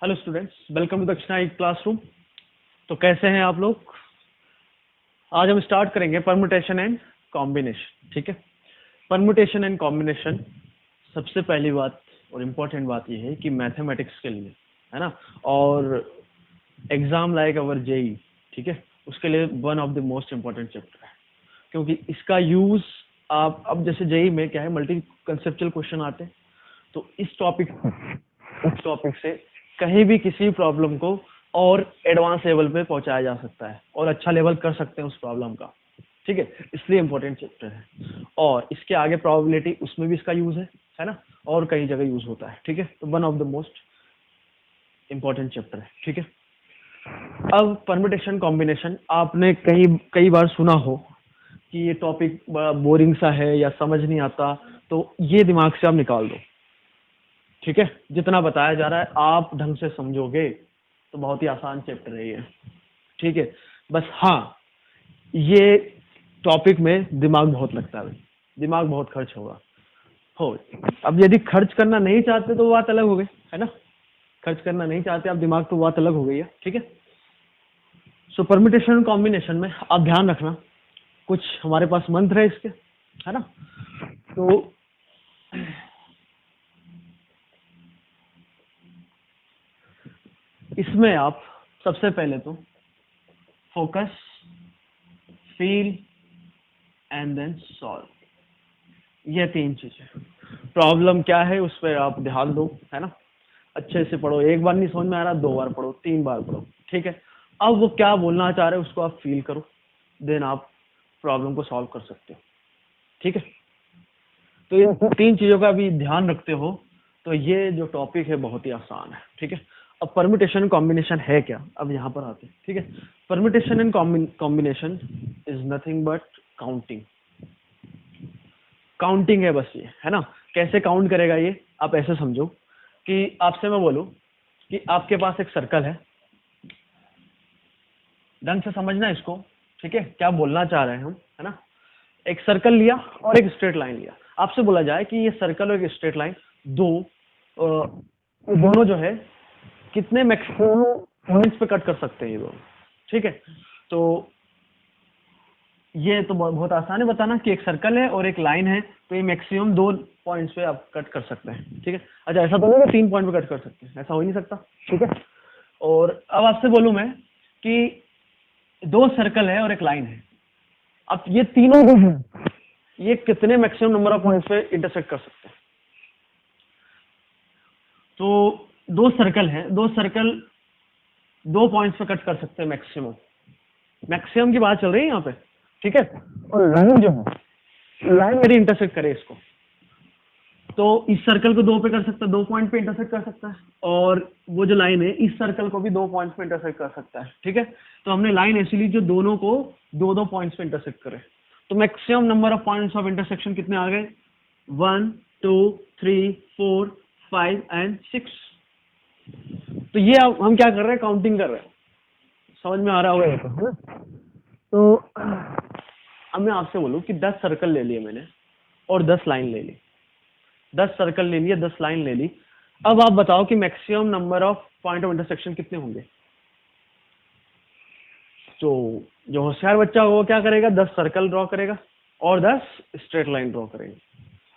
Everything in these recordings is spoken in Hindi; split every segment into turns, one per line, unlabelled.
हेलो स्टूडेंट्स, वेलकम टू दक्षिणा क्लासरूम। तो कैसे हैं आप लोग? आज हम स्टार्ट करेंगे परम्यूटेशन एंड कॉम्बिनेशन। ठीक है, परम्यूटेशन एंड कॉम्बिनेशन सबसे पहली बात और इम्पोर्टेंट बात ये है कि मैथमेटिक्स के लिए है ना, और एग्जाम लाइक अवर जेई, ठीक है, उसके लिए one of the most important chapter है, क्योंकि इसका यूज आप अब जैसे जेई में क्या है, मल्टी कंसेप्चुअल क्वेश्चन आते हैं, तो इस टॉपिक से कहीं भी किसी प्रॉब्लम को और एडवांस लेवल पे पहुंचाया जा सकता है और अच्छा लेवल कर सकते हैं उस प्रॉब्लम का। ठीक है, इसलिए इंपॉर्टेंट चैप्टर है। और इसके आगे प्रोबेबिलिटी, उसमें भी इसका यूज है ना, और कई जगह यूज होता है। ठीक है, तो one of the most important chapter है। ठीक है, अब परम्यूटेशन कॉम्बिनेशन आपने कई बार सुना हो कि ये टॉपिक बड़ा बोरिंग सा है या समझ नहीं आता, तो ये दिमाग से आप निकाल दो। ठीक है, जितना बताया जा रहा है आप ढंग से समझोगे तो बहुत ही आसान चैप्टर है ये। ठीक है, बस हाँ, ये टॉपिक में दिमाग बहुत लगता है, दिमाग बहुत खर्च होगा हो। अब यदि खर्च करना नहीं चाहते तो बात अलग हो गई है ना, खर्च करना नहीं चाहते आप दिमाग, तो बात अलग हो गई है। ठीक है, सो परम्यूटेशन कॉम्बिनेशन में आप ध्यान रखना, कुछ हमारे पास मंत्र है इसके, है ना। तो इसमें आप सबसे पहले तो focus, feel and then solve, ये तीन चीजें। प्रॉब्लम क्या है उस पर आप ध्यान दो, है ना, अच्छे से पढ़ो। एक बार नहीं समझ में आ रहा, 2 बार पढ़ो, 3 बार पढ़ो। ठीक है, अब वो क्या बोलना चाह रहे हैं उसको आप फील करो, देन आप प्रॉब्लम को सॉल्व कर सकते हो। ठीक है, तो ये तीन चीजों का भी ध्यान रखते हो तो ये जो टॉपिक है बहुत ही आसान है। ठीक है, अब परम्यूटेशन कॉम्बिनेशन है क्या, अब यहाँ पर आते हैं। ठीक है, permutation and combination is nothing but counting. Counting है बस, ये है ना। कैसे काउंट करेगा ये, आप ऐसे समझो कि आपसे मैं बोलूं कि आपके पास एक सर्कल है, ढंग से समझना इसको। ठीक है, क्या बोलना चाह रहे हैं हम, है ना। एक सर्कल लिया और एक स्ट्रेट लाइन लिया, आपसे बोला जाए कि ये सर्कल और एक स्ट्रेट लाइन दोनों जो है कितने मैक्सिमम पॉइंट्स पे कट कर सकते हैं ये दोनों। ठीक है, तो ये तो बहुत आसान है बताना कि एक सर्कल है और एक लाइन है, तो ये मैक्सिमम 2 पॉइंट्स पे आप कट कर सकते हैं। ठीक है, अच्छा ऐसा तो नहीं कि 3 पॉइंट पे कट कर सकते हैं, ऐसा हो ही नहीं सकता। ठीक है, और अब आपसे बोलूं मैं कि 2 सर्कल है और एक लाइन है, अब ये तीनों जो हैं ये कितने मैक्सिमम नंबर ऑफ पॉइंट्स पे इंटरसेक्ट कर सकते हैं। तो 2 सर्कल है, 2 सर्कल 2 पॉइंट्स पे कट कर सकते हैं मैक्सिमम, मैक्सिमम की बात चल रही है यहाँ पे। ठीक है, और लाइन जो है, लाइन मेरी इंटरसेक्ट करे इसको, तो इस सर्कल को 2 पे कर सकता है, 2 पॉइंट पे इंटरसेक्ट कर सकता है, और वो जो लाइन है इस सर्कल को भी 2 पॉइंट पे इंटरसेक्ट कर सकता है। ठीक है, तो हमने लाइन ऐसी ली जो दोनों को 2-2 पॉइंट्स पे इंटरसेक्ट करे, तो maximum number of points of intersection कितने आ गए? 1 2 3 4 5 एंड 6। तो ये अब हम क्या कर रहे हैं, काउंटिंग कर रहे हैं। समझ में आ रहा होगा ये तो, है ना। तो अब मैं आपसे बोलूं कि 10 सर्कल ले लिए मैंने और 10 लाइन ले ली, 10 सर्कल ले लिए, 10 लाइन ले ली। अब आप बताओ कि maximum number of point of intersection कितने होंगे। तो जो होशियार बच्चा होगा क्या करेगा, 10 सर्कल ड्रॉ करेगा और 10 स्ट्रेट लाइन ड्रॉ करेगा।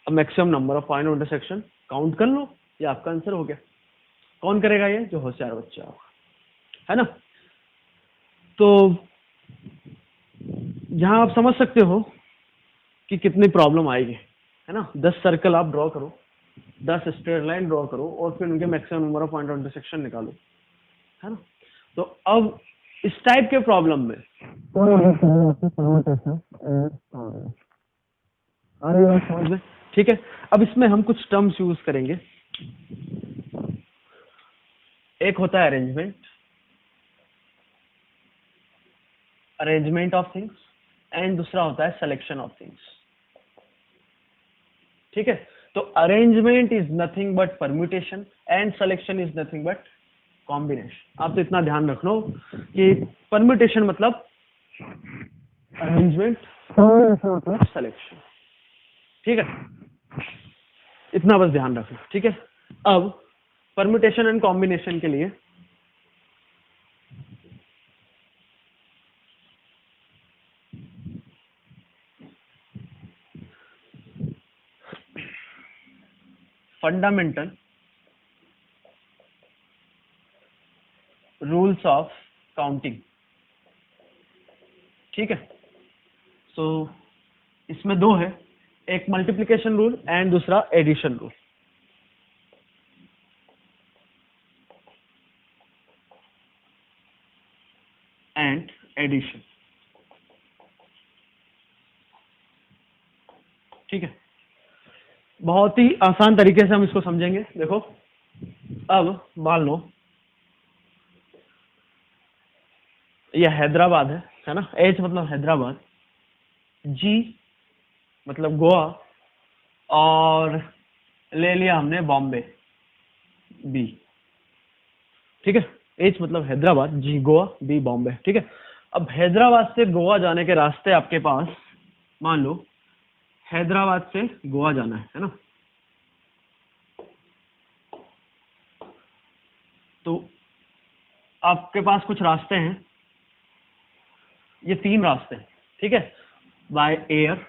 अब maximum number of point of intersection count कर लो, ये आपका आंसर हो गया। कौन करेगा ये, जो होशियार बच्चा होगा, है ना। तो यहाँ आप समझ सकते हो कि कितनी प्रॉब्लम आएगी, है ना। 10 सर्कल आप ड्रॉ करो, 10 स्ट्रेट लाइन ड्रॉ करो और फिर उनके maximum number of point of intersection निकालो, है ना। तो अब इस टाइप के प्रॉब्लम में आ रही है समझ में। ठीक है, अब इसमें हम कुछ टर्म्स यूज करेंगे। एक होता है अरेंजमेंट ऑफ थिंग्स, एंड दूसरा होता है सिलेक्शन ऑफ थिंग्स। ठीक है, तो arrangement is nothing but permutation and selection is nothing but combination. आप तो इतना ध्यान रखना कि परम्यूटेशन मतलब अरेंजमेंट, मतलब सिलेक्शन। ठीक है, इतना बस ध्यान रखना। ठीक है, अब परम्यूटेशन एंड कॉम्बिनेशन के लिए फंडामेंटल रूल्स ऑफ काउंटिंग, ठीक है। सो इसमें दो है, एक मल्टीप्लिकेशन रूल एंड दूसरा एडिशन रूल। एंड एडिशन, ठीक है। बहुत ही आसान तरीके से हम इसको समझेंगे। देखो, अब मान लो ये हैदराबाद है ना, एच मतलब हैदराबाद, जी मतलब गोवा, और ले लिया हमने बॉम्बे, बी, ठीक है। एच मतलब हैदराबाद, जी गोवा, बी बॉम्बे, ठीक है। अब हैदराबाद से गोवा जाने के रास्ते आपके पास, मान लो हैदराबाद से गोवा जाना है ना, तो आपके पास कुछ रास्ते हैं, ये 3 रास्ते हैं, ठीक है। By air,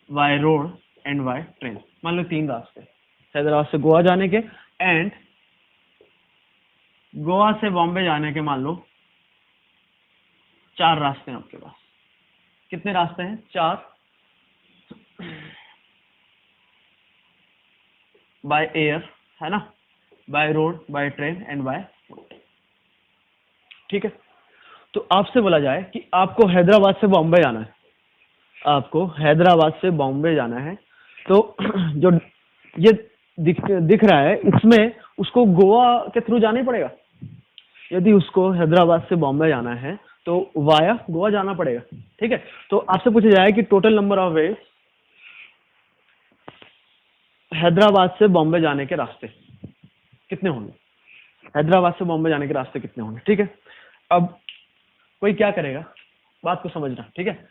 by road and by train. मान लो 3 रास्ते हैदराबाद से गोवा जाने के, एंड गोवा से बॉम्बे जाने के मान लो 4 रास्ते हैं आपके पास। कितने रास्ते हैं? 4। बाय एयर है ना, by road, by train and by, ठीक है। तो आपसे बोला जाए कि आपको हैदराबाद से बॉम्बे जाना है, आपको हैदराबाद से बॉम्बे जाना है, तो जो ये दिख रहा है इसमें उसको गोवा के थ्रू जाना ही पड़ेगा। यदि उसको हैदराबाद से बॉम्बे जाना है तो वाया गोवा जाना पड़ेगा, ठीक है। तो आपसे पूछा जाए कि total number of ways Hyderabad से बॉम्बे जाने के रास्ते कितने होंगे, हैदराबाद से बॉम्बे जाने के रास्ते कितने होंगे, ठीक है। अब कोई क्या करेगा, बात को समझना, ठीक है।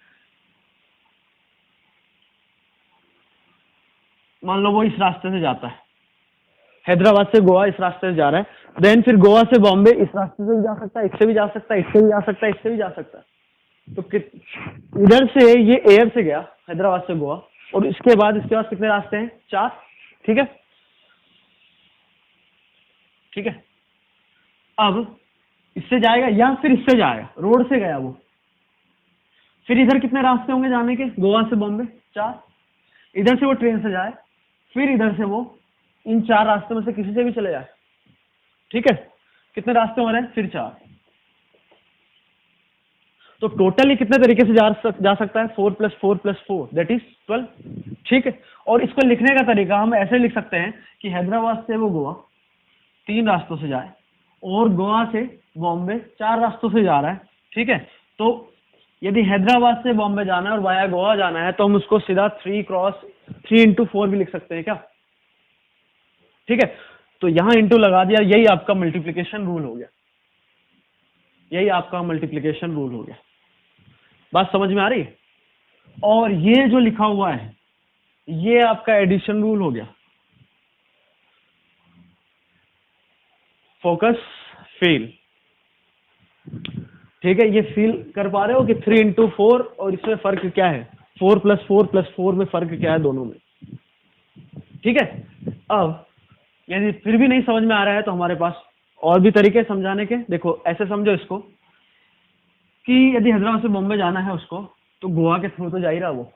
मान लो वो इस रास्ते से जाता है, हैदराबाद से गोवा इस रास्ते से जा रहा है, देन फिर गोवा से बॉम्बे इस रास्ते से भी जा सकता है, इससे भी जा सकता है, इससे भी जा सकता है, इससे भी जा सकता है। तो इधर से ये एयर से गया हैदराबाद से गोवा, और इसके बाद इसके पास कितने रास्ते हैं? 4, ठीक है, ठीक है। अब इससे जाएगा या फिर इससे जाएगा, रोड से गया वो, फिर इधर कितने रास्ते होंगे जाने के, गोवा से बॉम्बे 4, इधर से वो ट्रेन से जाए, फिर इधर से वो इन 4 रास्तों में से किसी से भी चले जाए, ठीक है। कितने रास्ते हो रहे हैं? फिर 4। तो टोटली कितने तरीके से जा सकता है? 4 + 4 + 4 दैट इज 12, ठीक है। और इसको लिखने का तरीका हम ऐसे लिख सकते हैं कि हैदराबाद से वो गोवा 3 रास्तों से जाए, और गोवा से बॉम्बे 4 रास्तों से जा रहा है, ठीक है। तो यदि हैदराबाद से बॉम्बे जाना है और वाया गोवा जाना है, तो हम उसको सीधा 3 × 4 भी लिख सकते हैं क्या, ठीक है। तो यहां इंटू लगा दिया, यही आपका मल्टीप्लिकेशन रूल हो गया, यही आपका मल्टीप्लिकेशन रूल हो गया। बात समझ में आ रही है? और ये जो लिखा हुआ है ये आपका एडिशन रूल हो गया। फोकस, फील, ठीक है। ये फील कर पा रहे हो कि 3 × 4 और इसमें फर्क क्या है, 4 + 4 + 4 में फर्क क्या है दोनों में, ठीक है। अब यदि फिर भी नहीं समझ में आ रहा है तो हमारे पास और भी तरीके समझाने के। देखो ऐसे समझो इसको कि यदि हैदराबाद से बॉम्बे जाना है उसको, तो गोवा के थ्रू तो जा ही रहा वो,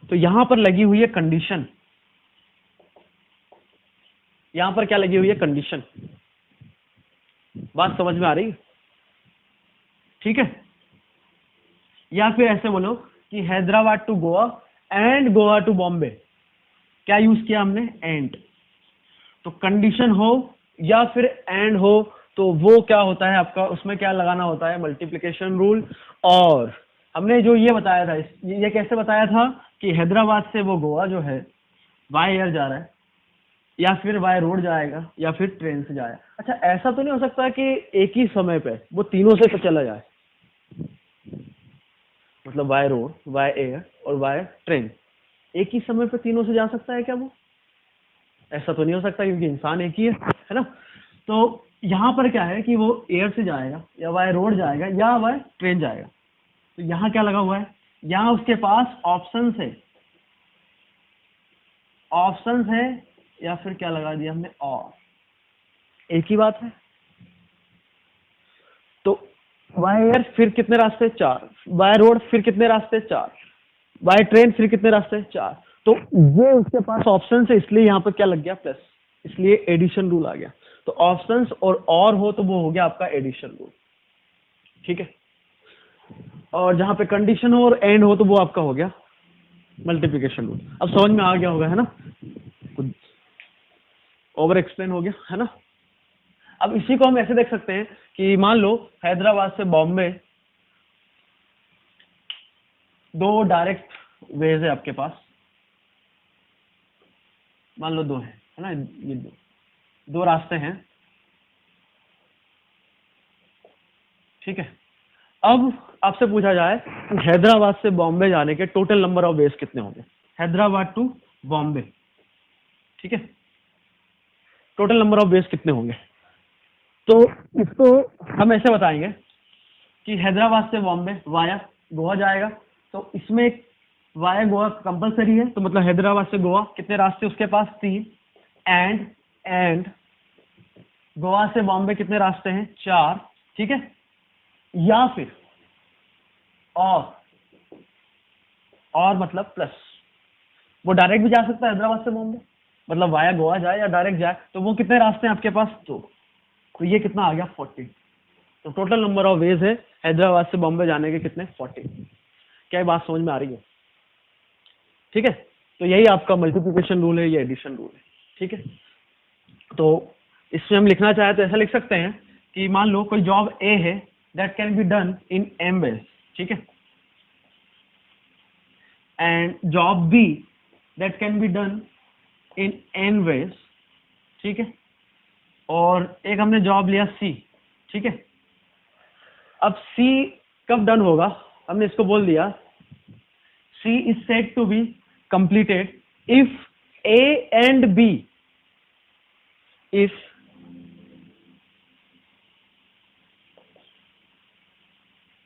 तो यहां पर लगी हुई है कंडीशन, यहां पर क्या लगी हुई है? कंडीशन। बात समझ में आ रही, ठीक है। या फिर ऐसे बोलो कि Hyderabad to Goa and Goa to Bombay, क्या यूज किया हमने? एंड। तो कंडीशन हो या फिर एंड हो तो वो क्या होता है आपका, उसमें क्या लगाना होता है? Multiplication rule. और हमने जो ये बताया था, ये कैसे बताया था कि हैदराबाद से वो गोवा जो है बाय एयर जा रहा है, या फिर बाय रोड जाएगा, या फिर ट्रेन से जाएगा। अच्छा, ऐसा तो नहीं हो सकता कि एक ही समय पे वो तीनों से चला जाए, मतलब बाय रोड, बाय एयर और बाय ट्रेन, एक ही समय पे तीनों से जा सकता है क्या वो? ऐसा तो नहीं हो सकता क्योंकि इंसान एक ही है ना। तो यहाँ पर क्या है कि वो एयर से जाएगा या बाय रोड जाएगा या बाय ट्रेन जाएगा। तो यहाँ क्या लगा हुआ है, यहाँ उसके पास ऑप्शंस है या फिर क्या लगा दिया हमने, और एक ही बात है। तो बाय एयर फिर कितने रास्ते, 4, बाय रोड फिर कितने रास्ते, 4, बाय ट्रेन फिर कितने रास्ते, 4। तो ये उसके पास ऑप्शन है, इसलिए यहाँ पर क्या लग गया, प्लस, इसलिए एडिशन रूल आ गया। तो ऑप्शंस और हो तो वो हो गया आपका एडिशन रूल, ठीक है। और जहां पे कंडीशन हो और एंड हो तो वो आपका हो गया मल्टीप्लिकेशन रूल। अब समझ में आ गया होगा, है ना, कुछ ओवर एक्सप्लेन हो गया, है ना। अब इसी को हम ऐसे देख सकते हैं कि मान लो हैदराबाद से बॉम्बे 2 डायरेक्ट वेज है आपके पास, मान लो 2 है ना, ये 2 रास्ते हैं, ठीक है। अब आपसे पूछा जाए कि हैदराबाद से बॉम्बे जाने के टोटल नंबर ऑफ वेज कितने होंगे, हैदराबाद टू बॉम्बे, ठीक है, टोटल नंबर ऑफ वेज कितने होंगे। तो इसको हम ऐसे बताएंगे कि हैदराबाद से बॉम्बे वाया गोवा जाएगा, तो इसमें एक वाया गोवा कंपलसरी है, तो मतलब हैदराबाद से गोवा कितने रास्ते उसके पास, 3, एंड गोवा से बॉम्बे कितने रास्ते हैं, 4, ठीक है। या फिर और मतलब प्लस, वो डायरेक्ट भी जा सकता है हैदराबाद से बॉम्बे, मतलब वाया गोवा जाए या डायरेक्ट जाए, तो वो कितने रास्ते हैं आपके पास, 2। तो ये कितना आ गया, 40। तो टोटल नंबर ऑफ वेज है हैदराबाद से बॉम्बे जाने के कितने, 40। क्या ये बात समझ में आ रही है, ठीक है। तो यही आपका मल्टीप्लिकेशन रूल है, ये एडिशन रूल है, ठीक है। तो इसमें हम लिखना चाहे तो ऐसा लिख सकते हैं कि मान लो कोई जॉब ए है that can be done in m ways, ठीक है, and job B that can be done in n ways, ठीक है। और एक हमने जॉब लिया सी, ठीक है। अब सी कब डन होगा, हमने इसको बोल दिया C is said to be completed if A and B,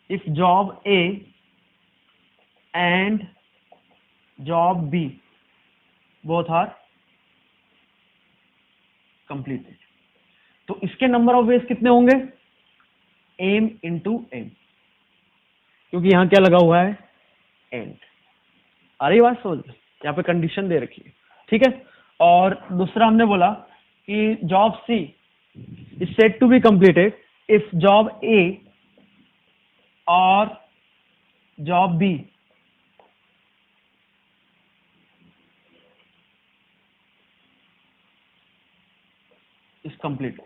if job A and job B both are completed। तो इसके नंबर ऑफ वेज कितने होंगे, m इंटू m, क्योंकि यहां क्या लगा हुआ है, एंड। आ रही बात समझ, यहाँ पे कंडीशन दे रखी है, ठीक है। और दूसरा हमने बोला कि job C is said to be completed if job A और जॉब बी इज कंप्लीटेड,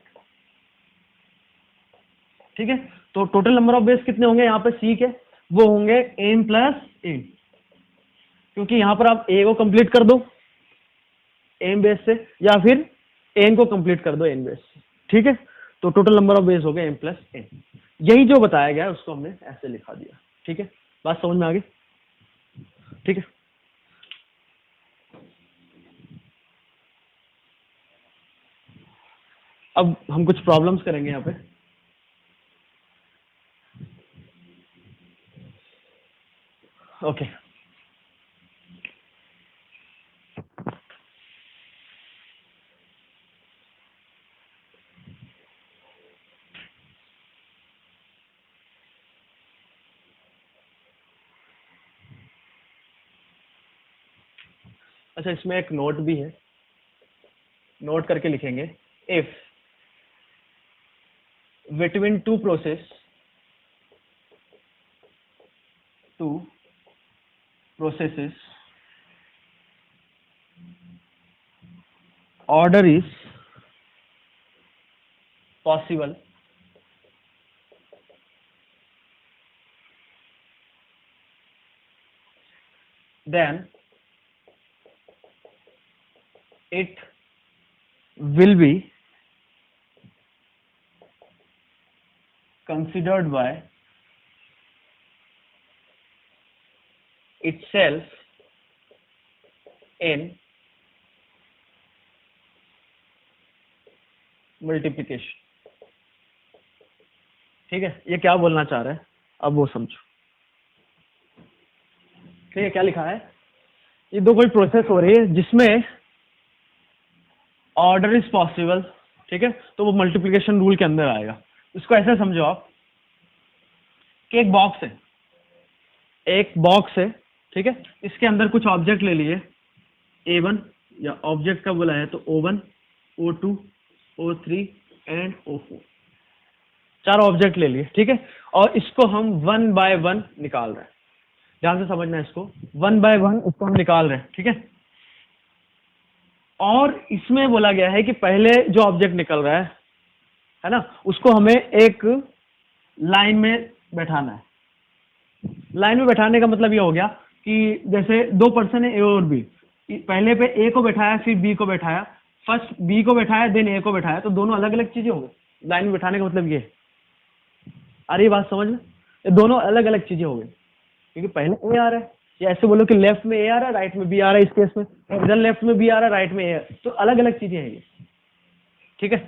ठीक है। तो टोटल नंबर ऑफ बेस कितने होंगे यहाँ पे सी के, वो होंगे m प्लस n, क्योंकि यहां पर आप a को कंप्लीट कर दो m बेस से या फिर n को कंप्लीट कर दो n बेस से, ठीक है। तो टोटल नंबर ऑफ बेस हो गए m प्लस n। यही जो बताया गया है उसको हमने ऐसे लिखा दिया, ठीक है। बात समझ में आ गई, ठीक है। अब हम कुछ प्रॉब्लम्स करेंगे यहाँ पे, ओके। अच्छा, इसमें एक नोट भी है, नोट करके लिखेंगे, if between two processes order is possible, then it will be considered by itself in multiplication. ठीक है, ये क्या बोलना चाह रहा है अब वो समझो। ठीक है, क्या लिखा है, ये दो कोई प्रोसेस हो रही है जिसमें ऑर्डर इज पॉसिबल, ठीक है, तो वो मल्टीप्लिकेशन रूल के अंदर आएगा। इसको ऐसे समझो आप कि एक बॉक्स है, एक बॉक्स है, ठीक है, इसके अंदर कुछ ऑब्जेक्ट ले लिए A1, या ऑब्जेक्ट का बोला है तो O1, O2, O3 and O4, चार ऑब्जेक्ट ले लिए, ठीक है, और इसको हम 1 बाय 1 निकाल रहे हैं। ध्यान से समझना है इसको, 1 बाय 1 इसको हम निकाल रहे हैं, ठीक है। और इसमें बोला गया है कि पहले जो ऑब्जेक्ट निकल रहा है ना, उसको हमें एक लाइन में बैठाना है। लाइन में बैठाने का मतलब ये हो गया कि जैसे दो पर्सन है, ए और बी, पहले पे ए को बैठाया फिर बी को बैठाया, फर्स्ट बी को बैठाया देन ए को बैठाया, तो दोनों अलग अलग चीजें हो गई। लाइन में बैठाने का मतलब ये है। आ रही बात समझ में, ये दोनों अलग अलग चीजें हो गई, क्योंकि पहले ए आ रहा है, या ऐसे बोलो कि लेफ्ट में ए आ रहा है राइट में बी आ रहा है इस केस में, और इधर लेफ्ट में बी आ रहा है राइट में ए, तो अलग अलग चीजें हैं ये, ठीक है।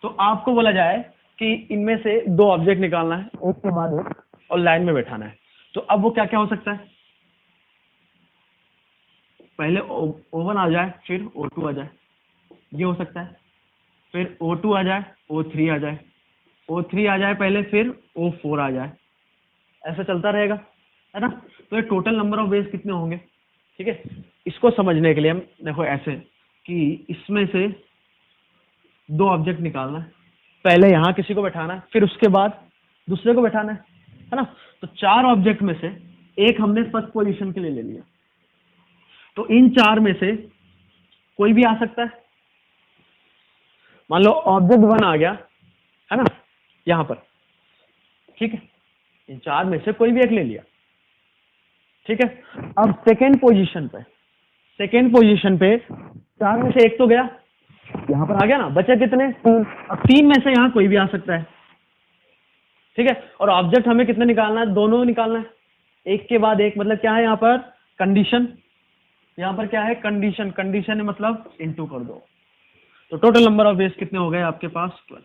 तो आपको बोला जाए कि इनमें से दो ऑब्जेक्ट निकालना है एक के बाद एक और लाइन में बैठाना है। तो अब वो क्या क्या हो सकता है, पहले O1 आ जाए फिर O2 आ जाए, ये हो सकता है, फिर O2 आ जाए O3 आ जाए, O3 आ जाए पहले फिर O4 आ जाए, ऐसा चलता रहेगा, है ना। तो ये टोटल नंबर ऑफ वेज कितने होंगे, ठीक है। इसको समझने के लिए हम देखो ऐसे कि इसमें से दो ऑब्जेक्ट निकालना है, पहले यहाँ किसी को बैठाना है फिर उसके बाद दूसरे को बैठाना है ना। तो चार ऑब्जेक्ट में से एक हमने फर्स्ट पोजीशन के लिए ले लिया, तो इन चार में से कोई भी आ सकता है। मान लो ऑब्जेक्ट 1 आ गया, है ना, यहां पर, ठीक है, इन चार में से कोई भी एक ले लिया, ठीक है। अब सेकेंड पोजीशन पे चार में से एक तो गया, यहां पर आ गया ना, बचे कितने, तीन। अब तीन में से यहां कोई भी आ सकता है, ठीक है। और ऑब्जेक्ट हमें कितने निकालना है, दोनों निकालना है, एक के बाद एक। मतलब क्या है यहाँ पर कंडीशन, यहाँ पर क्या है कंडीशन, कंडीशन है मतलब इनटू कर दो, तो टोटल नंबर ऑफ वेज कितने हो गए आपके पास 12।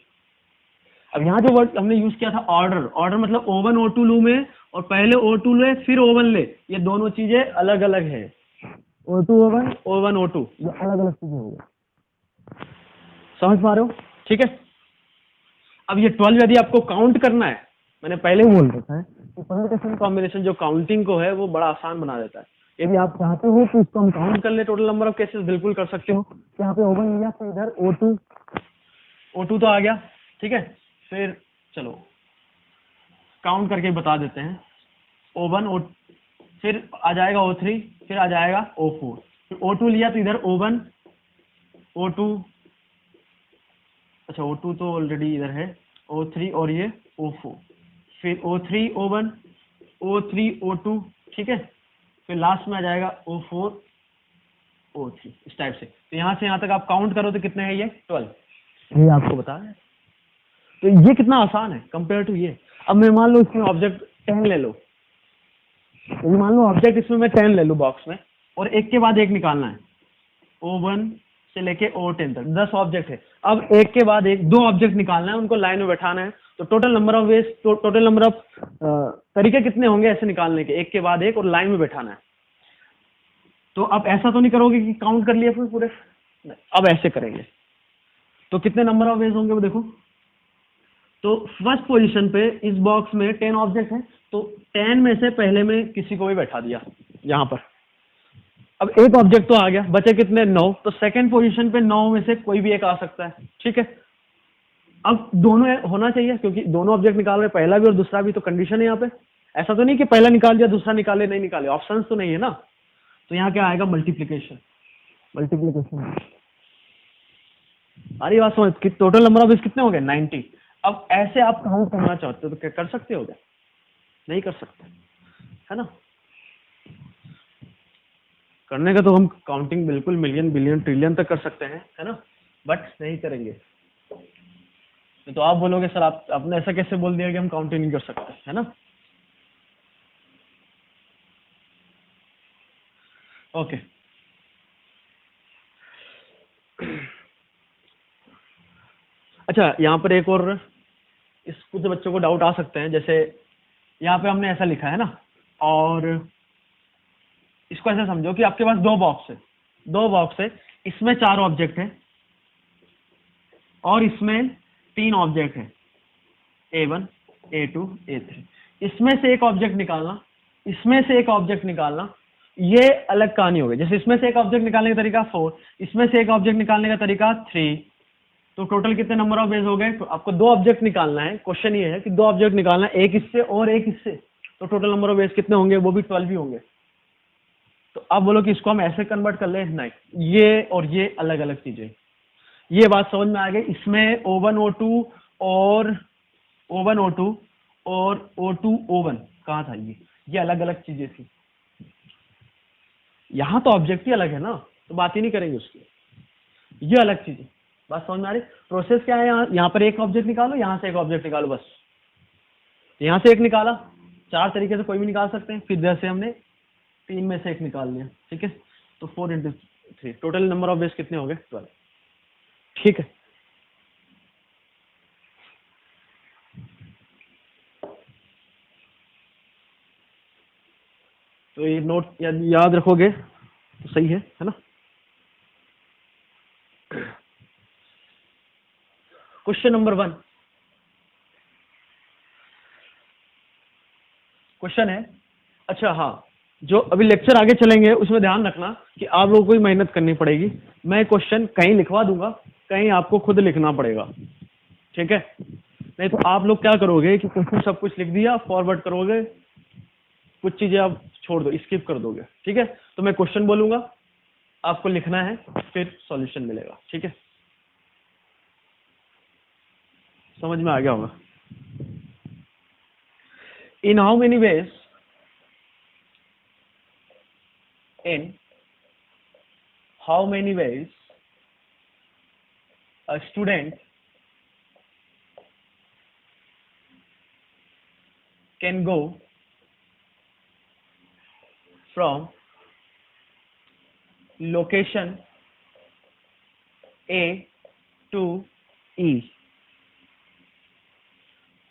अब यहाँ जो वर्ड हमने यूज किया था ऑर्डर, ऑर्डर मतलब O1 O2 लू में, और पहले O2 ले फिर O1 ले, ये दोनों चीजें अलग अलग है। O2 O1 O1 O2 ये अलग अलग चीजें हो गई, समझ पा रहे हो, ठीक है। अब ये 12 यदि आपको काउंट करना है, मैंने पहले ही बोल रखा है कि परम्यूटेशन कॉम्बिनेशन जो काउंटिंग को है वो बड़ा आसान बना देता है। यदि आप चाहते हो कि इसको हम काउंट कर ले टोटल नंबर ऑफ केसेस, बिल्कुल कर सकते हो। यहाँ पे O1 लिया तो इधर O2 तो आ गया, ठीक है। फिर चलो काउंट करके बता देते हैं, O1 फिर आ जाएगा O3, फिर आ जाएगा O4, फिर O2 लिया तो इधर O1 O2, अच्छा O2 तो ऑलरेडी इधर है, O3 और ये O4, फिर O3 O1 O3 O2, ठीक है। फिर लास्ट में आ जाएगा O4 O3, इस टाइप से। तो यहाँ से यहाँ तक आप काउंट करो तो कितने हैं ये 12, ये आपको बता रहे हैं। तो ये कितना आसान है कंपेयर टू ये। अब मैं मान लो इसमें ऑब्जेक्ट 10 ले लो, तो मान लो ऑब्जेक्ट इसमें मैं 10 ले लूँ बॉक्स में, और एक के बाद एक निकालना है, O1 से लेके O10 तक 10 ऑब्जेक्ट है। अब एक के बाद एक दो ऑब्जेक्ट निकालना है, उनको लाइन में बैठाना है, तो total number of ways, total number of तरीके कितने होंगे ऐसे निकालने के, एक के बाद एक और लाइन में बैठाना है। तो अब ऐसा तो नहीं करोगे कि काउंट कर लिया फिर पूरे, अब ऐसे करेंगे। तो कितने नंबर ऑफ वेज होंगे वो देखो। तो फर्स्ट पोजीशन पे इस बॉक्स में 10 ऑब्जेक्ट हैं, तो 10 में से पहले में किसी को भी बैठा दिया यहाँ पर। अब एक ऑब्जेक्ट तो आ गया, बचे कितने 9, तो सेकंड पोजीशन पे 9 में से कोई भी एक आ सकता है, ठीक है। अब दोनों होना चाहिए क्योंकि दोनों ऑब्जेक्ट निकाल रहे, पहला भी और दूसरा भी, तो कंडीशन है यहाँ पे। ऐसा तो नहीं कि पहला निकाल दिया दूसरा निकाले नहीं निकाले, ऑप्शन तो नहीं है ना। तो यहाँ क्या आएगा मल्टीप्लीकेशन, मल्टीप्लीकेशन। अरे बात समझ कि टोटल नंबर ऑफ कितने हो गए 90। अब ऐसे आप काउंट करना चाहते हो तो क्या कर सकते हो क्या, नहीं कर सकते, है ना। करने का तो हम काउंटिंग बिल्कुल मिलियन बिलियन ट्रिलियन तक कर सकते हैं, है ना, बट नहीं करेंगे। तो आप बोलोगे सर आप आपने ऐसा कैसे बोल दिया कि हम काउंटिंग नहीं कर सकते, है ना। ओके अच्छा, यहाँ पर एक और इस कुछ बच्चों को डाउट आ सकते हैं, जैसे यहाँ पे हमने ऐसा लिखा है ना, और इसको ऐसा समझो कि आपके पास दो बॉक्स है, इसमें 4 ऑब्जेक्ट है और इसमें 3 ऑब्जेक्ट है, A1, A2, A3। इसमें से एक ऑब्जेक्ट निकालना, इसमें से एक ऑब्जेक्ट निकालना, ये अलग कहानी हो गई। जैसे इसमें से एक ऑब्जेक्ट निकालने का तरीका 4, इसमें से एक ऑब्जेक्ट निकालने का तरीका 3, तो टोटल कितने नंबर ऑफ वेज हो गए? तो आपको 2 ऑब्जेक्ट निकालना है। क्वेश्चन ये है कि 2 ऑब्जेक्ट निकालना है, एक इससे और एक इससे, तो टोटल नंबर ऑफ वेज कितने होंगे? वो भी 12 ही होंगे। तो आप बोलो कि इसको हम ऐसे कन्वर्ट कर ले, नहीं, ये और ये अलग अलग चीजें। ये बात समझ में आ गई? इसमें O1 O2 और O1 O2 और O2 O1 कहाँ था? ये अलग अलग चीजें थी। यहाँ तो ऑब्जेक्ट ही अलग है ना, तो बात ही नहीं करेंगे उसकी, ये अलग चीज है। बात समझ में आ रही? प्रोसेस क्या है? यहाँ पर एक ऑब्जेक्ट निकालो, यहाँ से एक ऑब्जेक्ट निकालो, बस। यहाँ से एक निकाला, 4 तरीके से कोई भी निकाल सकते हैं, फिर जैसे हमने 3 में से एक निकाल लिया, ठीक है। तो 4 × 3, टोटल नंबर ऑफ वेज कितने हो गए? 12, ठीक है। तो ये नोट याद रखोगे तो सही है ना? क्वेश्चन नंबर 1 क्वेश्चन है, अच्छा हाँ, जो अभी लेक्चर आगे चलेंगे उसमें ध्यान रखना कि आप लोगों को ही मेहनत करनी पड़ेगी। मैं क्वेश्चन कहीं लिखवा दूंगा, कहीं आपको खुद लिखना पड़ेगा, ठीक है। नहीं तो आप लोग क्या करोगे कि क्वेश्चन सब कुछ लिख दिया, फॉरवर्ड करोगे, कुछ चीजें आप छोड़ दो, स्किप कर दोगे, ठीक है। तो मैं क्वेश्चन बोलूंगा, आपको लिखना है, फिर सॉल्यूशन मिलेगा, ठीक है। समझ में आ गया होगा? In how many ways, in how many ways a student can go from location A to E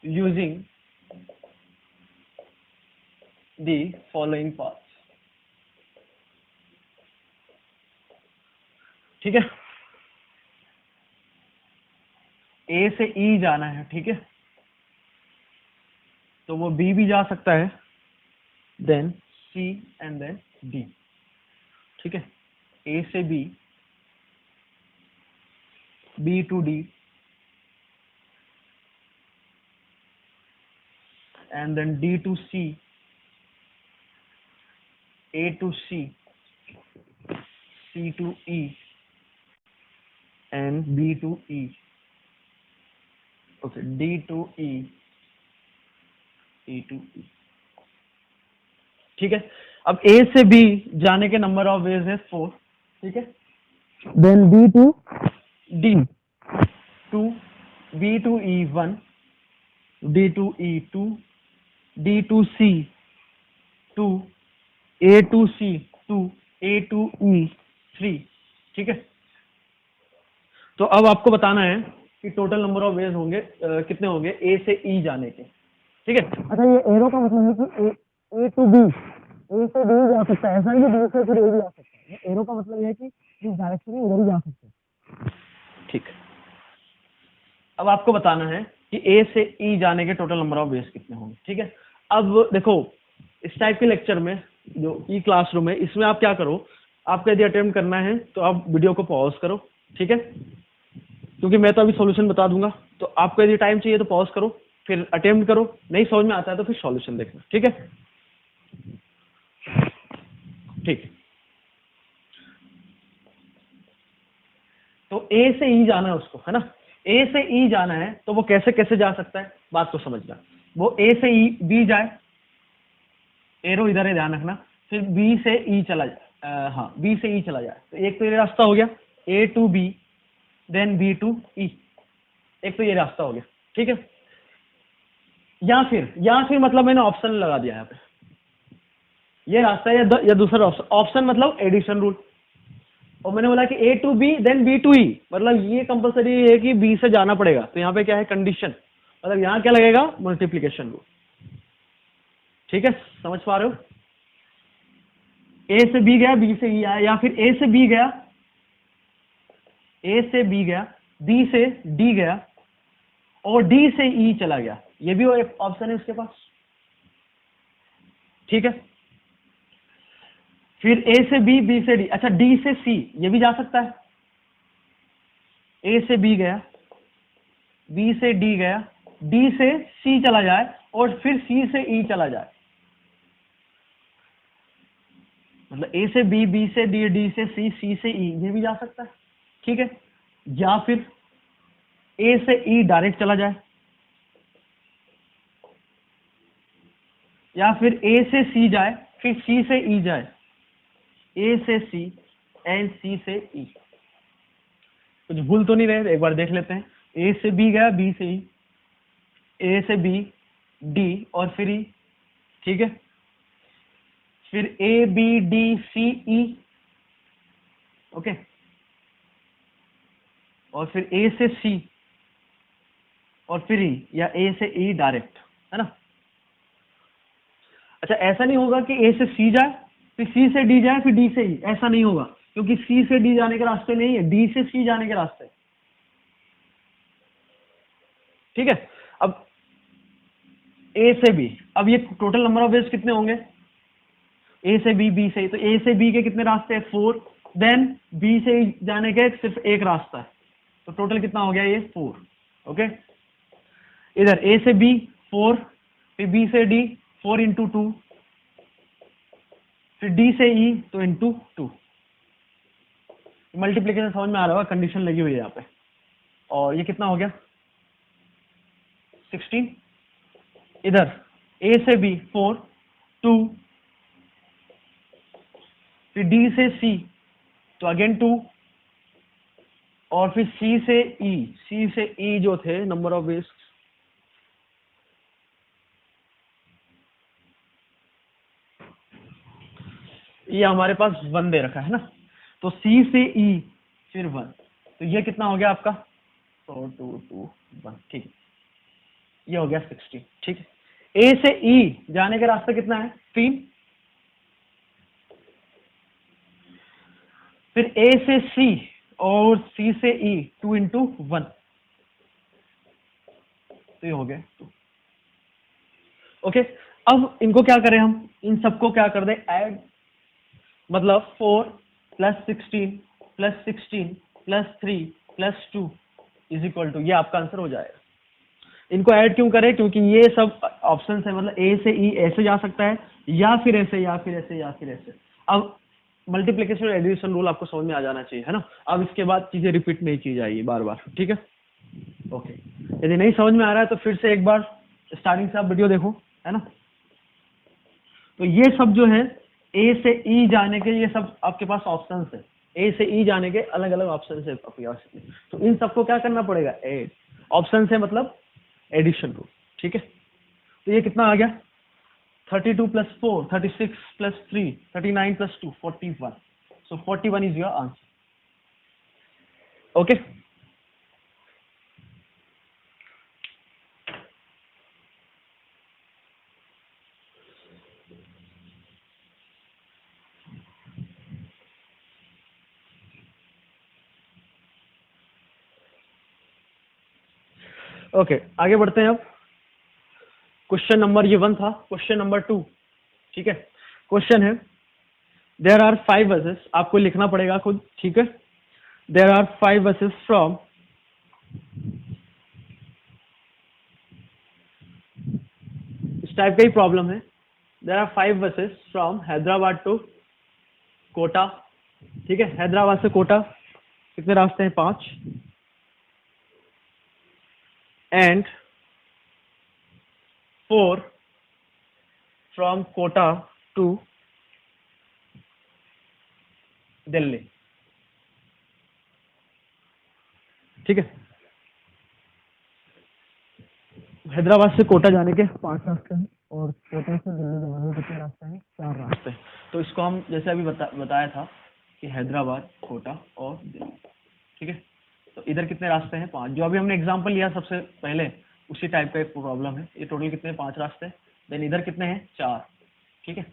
using the following paths, ठीक है। A से E जाना है, ठीक है, तो वो B भी जा सकता है, then C and then D, ठीक है। A से B, B to D and then D to C, A to C, C to E and B to E, okay, D to E, E to E, ठीक है। अब A से B जाने के नंबर ऑफ वेज है 4, ठीक है। Then B to D, 2, B to E 1, D to E 2, D to C 2, A to C 2, A to E 3, ठीक है। तो अब आपको बताना है कि टोटल नंबर ऑफ वेज होंगे कितने होंगे ए से ई जाने के, ठीक है। अच्छा, ये एरो का मतलब है कि ए टू बी, ए से बी जा सकता है, ऐसा ही बी से फिर ए भी जा सकता है। एरो का मतलब ये है कि इस डायरेक्शन में उधर ही जा सकते हैं, ठीक। अब आपको बताना है कि ए से ई जाने के टोटल नंबर ऑफ वेज कितने होंगे, ठीक है। अब देखो, इस टाइप के लेक्चर में जो ई क्लासरूम है, इसमें आप क्या करो, आपको यदि अटेम्प्ट करना है तो आप वीडियो को पॉज करो, ठीक है, क्योंकि मैं तो अभी सॉल्यूशन बता दूंगा। तो आपको यदि टाइम चाहिए तो पॉज करो, फिर अटेम्प्ट करो, नहीं समझ में आता है तो फिर सॉल्यूशन देखना, ठीक है। ठीक, तो ए से ई जाना है उसको, है ना। ए से ई जाना है तो वो कैसे कैसे जा सकता है, बात को समझना। वो ए से ई बी जाए, एरो इधर है, ध्यान रखना। फिर बी से ई चला जाए, हाँ, बी से ई चला जाए, तो एक तो ये रास्ता हो गया A to B, then B to E, एक तो ये रास्ता हो गया, ठीक है। या फिर मतलब मैंने ऑप्शन लगा दिया यहाँ पे, ये रास्ता है या दूसरा ऑप्शन, ऑप्शन मतलब एडिशन रूल। और मैंने बोला कि A to B then B to E, मतलब ये कंपलसरी है कि B से जाना पड़ेगा। तो यहाँ पे क्या है कंडीशन, मतलब यहाँ क्या लगेगा मल्टीप्लीकेशन रूल। ठीक है, समझ पा रहे हो? A से B गया, B से E आया, या फिर A से B गया, A से B गया, B से D गया और D से E चला गया, ये भी एक ऑप्शन है उसके पास। ठीक है, फिर A से B, B से D, अच्छा D से C ये भी जा सकता है। A से B गया, B से D गया, D से C चला जाए और फिर C से E चला जाए, मतलब A से B, B से D, D से C, C से E ये भी जा सकता है। ठीक है, या फिर A से E डायरेक्ट चला जाए, या फिर A से C जाए फिर C से E जाए, A से C एंड C से E। कुछ भूल तो नहीं रहे, एक बार देख लेते हैं। A से B गया, B से E, A से B, D और फिर E। ठीक है, फिर A B D C E, okay, और फिर A से C और फिर E, या A से E डायरेक्ट, है ना। अच्छा, ऐसा नहीं होगा कि A से C जाए फिर C से D जाए फिर D से E, ऐसा नहीं होगा, क्योंकि C से D जाने के रास्ते नहीं है, D से C जाने के रास्ते। ठीक है, अब A से B, अब ये टोटल नंबर ऑफ वेज कितने होंगे? A से B, B से E, तो A से B के कितने रास्ते हैं? 4, देन B से E जाने के सिर्फ एक रास्ता है, तो टोटल कितना हो गया ये? 4। ओके, इधर A से B 4, फिर B से D 4 इंटू 2, फिर D से E तो इंटू 2। मल्टीप्लीकेशन समझ में आ रहा होगा, कंडीशन लगी हुई है यहाँ पे। और ये कितना हो गया? 16। इधर A से B 4, 2, फिर D से C तो अगेन 2, और फिर C से E जो थे नंबर ऑफ वेज, ये हमारे पास 1 दे रखा है ना, तो C से E फिर 1, तो ये कितना हो गया आपका? 4 2 2 1। ठीक है, ये हो गया 16। ठीक है, A से E जाने का रास्ता कितना है? 3, फिर A से C और C से E 2 इंटू 1, तो ये हो गया 2। ओके, अब इनको क्या करें हम? इन सबको क्या कर दें? ऐड, मतलब 4 plus 16 plus 16 plus 3 plus 2 is equal to, ये आपका आंसर हो जाएगा। इनको ऐड क्यों करें? क्योंकि ये सब ऑप्शन है, मतलब A से E ऐसे जा सकता है, या फिर ऐसे, या फिर ऐसे, या फिर ऐसे। अब मल्टीप्लिकेशन और एडिशन रूल आपको समझ में आ जाना चाहिए, है ना। अब इसके बाद चीजें रिपीट नहीं की जाएगी बार बार। ठीक है, ओके। यदि नहीं समझ में आ रहा है तो फिर से एक बार स्टार्टिंग से आप वीडियो देखो, है ना। तो ये सब जो है A से E जाने के, ये सब आपके पास ऑप्शंस है। A से E जाने के अलग अलग ऑप्शंस है आपके पास, तो इन सबको क्या करना पड़ेगा? ऐड। ऑप्शन है मतलब एडिशन रूल। ठीक है, तो ये कितना आ गया? 32 plus 4 36 plus 3 39 plus 2 41, so 41 is your answer. Okay, okay, आगे बढ़ते हैं। अब क्वेश्चन नंबर, ये 1 था। क्वेश्चन नंबर 2, ठीक है। क्वेश्चन है देयर आर 5 बसेस, आपको लिखना पड़ेगा खुद। ठीक है, देयर आर 5 बसेस फ्रॉम, इस टाइप का ही प्रॉब्लम है। There are 5 buses from Hyderabad to Kota. ठीक है, हैदराबाद से कोटा कितने रास्ते हैं? 5। And 4 from Kota to Delhi. ठीक है, हैदराबाद से कोटा जाने के 5 रास्ते हैं और कोटा से दिल्ली जाने के कितने रास्ते हैं? 4 रास्ते हैं। तो इसको हम जैसे अभी बताया था कि हैदराबाद, कोटा और दिल्ली। ठीक है, तो इधर कितने रास्ते हैं? 5। जो अभी हमने एग्जांपल लिया सबसे पहले उसी टाइप का एक प्रॉब्लम है। ये टोटल कितने? 5 रास्ते। देन इधर कितने हैं? 4। ठीक है,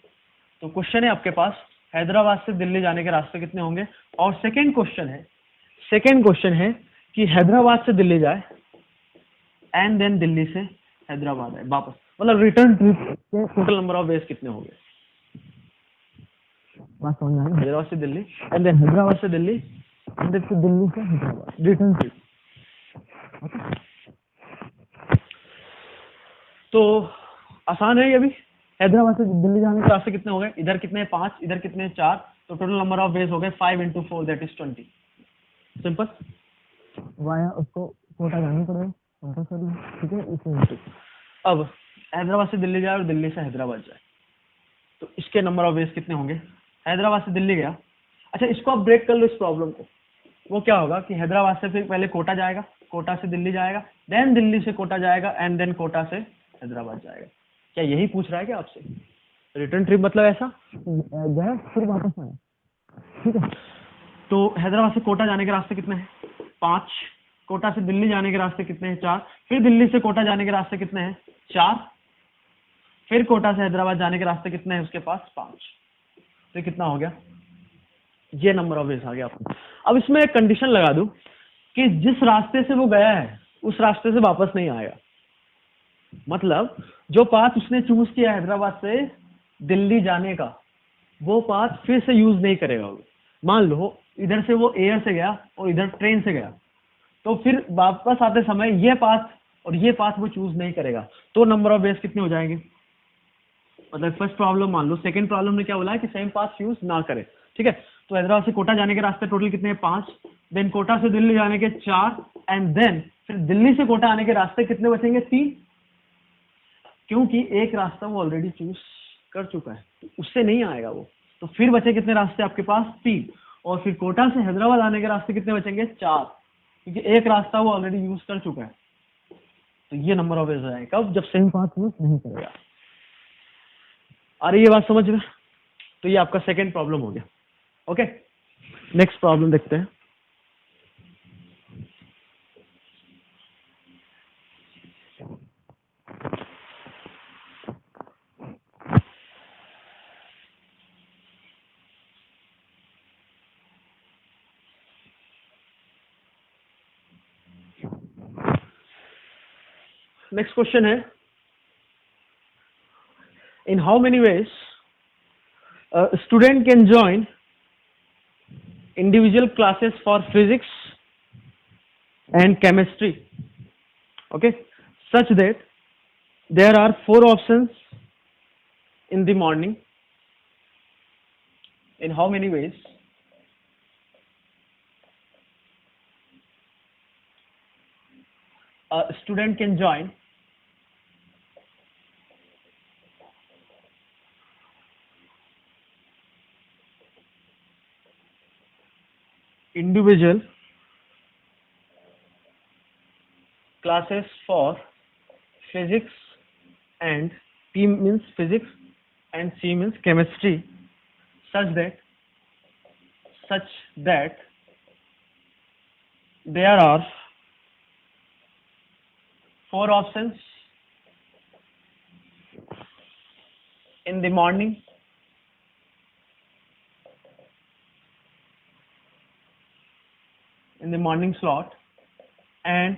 तो क्वेश्चन है आपके पास हैदराबाद से दिल्ली जाने के रास्ते कितने होंगे। और सेकेंड क्वेश्चन है कि हैदराबाद से दिल्ली जाए एंड देन दिल्ली से हैदराबाद आए वापस, मतलब रिटर्न ट्रिप के टोटल नंबर ऑफ वेज कितने होंगे। बात समझ में आई? हैदराबाद से दिल्ली एंड देन हैदराबाद से दिल्ली एंड देन दिल्ली से हैदराबाद रिटर्न ट्रिप। तो आसान है ये भी। हैदराबाद से दिल्ली जाने के रास्ते कितने हो गए? इधर कितने? 5, इधर कितने? 4। तो टोटल नंबर ऑफ वेज हो गए 5 × 4 दैट इज 20। सिंपल। वाया उसको कोटा जाना पड़ेगा कंपल्सरी। ठीक है, इसे अब हैदराबाद से दिल्ली जाए और दिल्ली से हैदराबाद जाए तो इसके नंबर ऑफ वेज कितने होंगे? हैदराबाद से दिल्ली गया। अच्छा, इसको आप ब्रेक कर लो इस प्रॉब्लम को। वो क्या होगा कि हैदराबाद से फिर पहले कोटा जाएगा, कोटा से दिल्ली जाएगा, देन दिल्ली से कोटा जाएगा एंड देन कोटा से हैदराबाद जाएगा। क्या यही पूछ रहा है क्या आपसे? रिटर्न ट्रिप मतलब ऐसा गया फिर वापस आया। ठीक है, तो हैदराबाद से कोटा जाने के रास्ते कितने हैं? 5। कोटा से दिल्ली जाने के रास्ते कितने हैं? 4। फिर दिल्ली से कोटा जाने के रास्ते कितने हैं? 4। फिर कोटा से हैदराबाद जाने के रास्ते कितने हैं उसके पास? 5। तो कितना हो गया? ये नंबर ऑफ वेज आ गया आपको। अब इसमें एक कंडीशन लगा दूं कि जिस रास्ते से वो गया है उस रास्ते से वापस नहीं आएगा। मतलब जो पाथ उसने चूज किया हैदराबाद से दिल्ली जाने का, वो पाथ फिर से यूज नहीं करेगा वो। मान लो इधर से वो एयर से गया और इधर ट्रेन से गया, तो फिर वापस आते समय ये पाथ और ये पाथ वो चूज नहीं करेगा। तो नंबर ऑफ वेज कितने हो जाएंगे? मतलब फर्स्ट प्रॉब्लम मान लो, सेकंड प्रॉब्लम ने क्या बोला है कि सेम पाथ यूज ना करे। ठीक है, तो हैदराबाद से कोटा जाने के रास्ते टोटल कितने हैं? 5। देन कोटा से दिल्ली जाने के 4 एंड देन फिर दिल्ली से कोटा आने के रास्ते कितने बचेंगे? 3, क्योंकि एक रास्ता वो ऑलरेडी चूज कर चुका है, तो उससे नहीं आएगा वो। तो फिर बचे कितने रास्ते आपके पास? 3। और फिर कोटा से हैदराबाद आने के रास्ते कितने बचेंगे? 4, क्योंकि एक रास्ता वो ऑलरेडी यूज कर चुका है। तो ये नंबर ऑफ वेज आएगा कब? जब सेम पाथ यूज नहीं करेगा। आ रही है बात समझ में? तो ये आपका सेकेंड प्रॉब्लम हो गया। ओके, नेक्स्ट प्रॉब्लम देखते हैं। नेक्स्ट क्वेश्चन है, in how many ways student can join individual classes for physics and chemistry, okay, such that there are 4 options in the morning. In how many ways a student can join individual classes for physics and P means physics and C means chemistry, such that there are 4 options in the morning slot and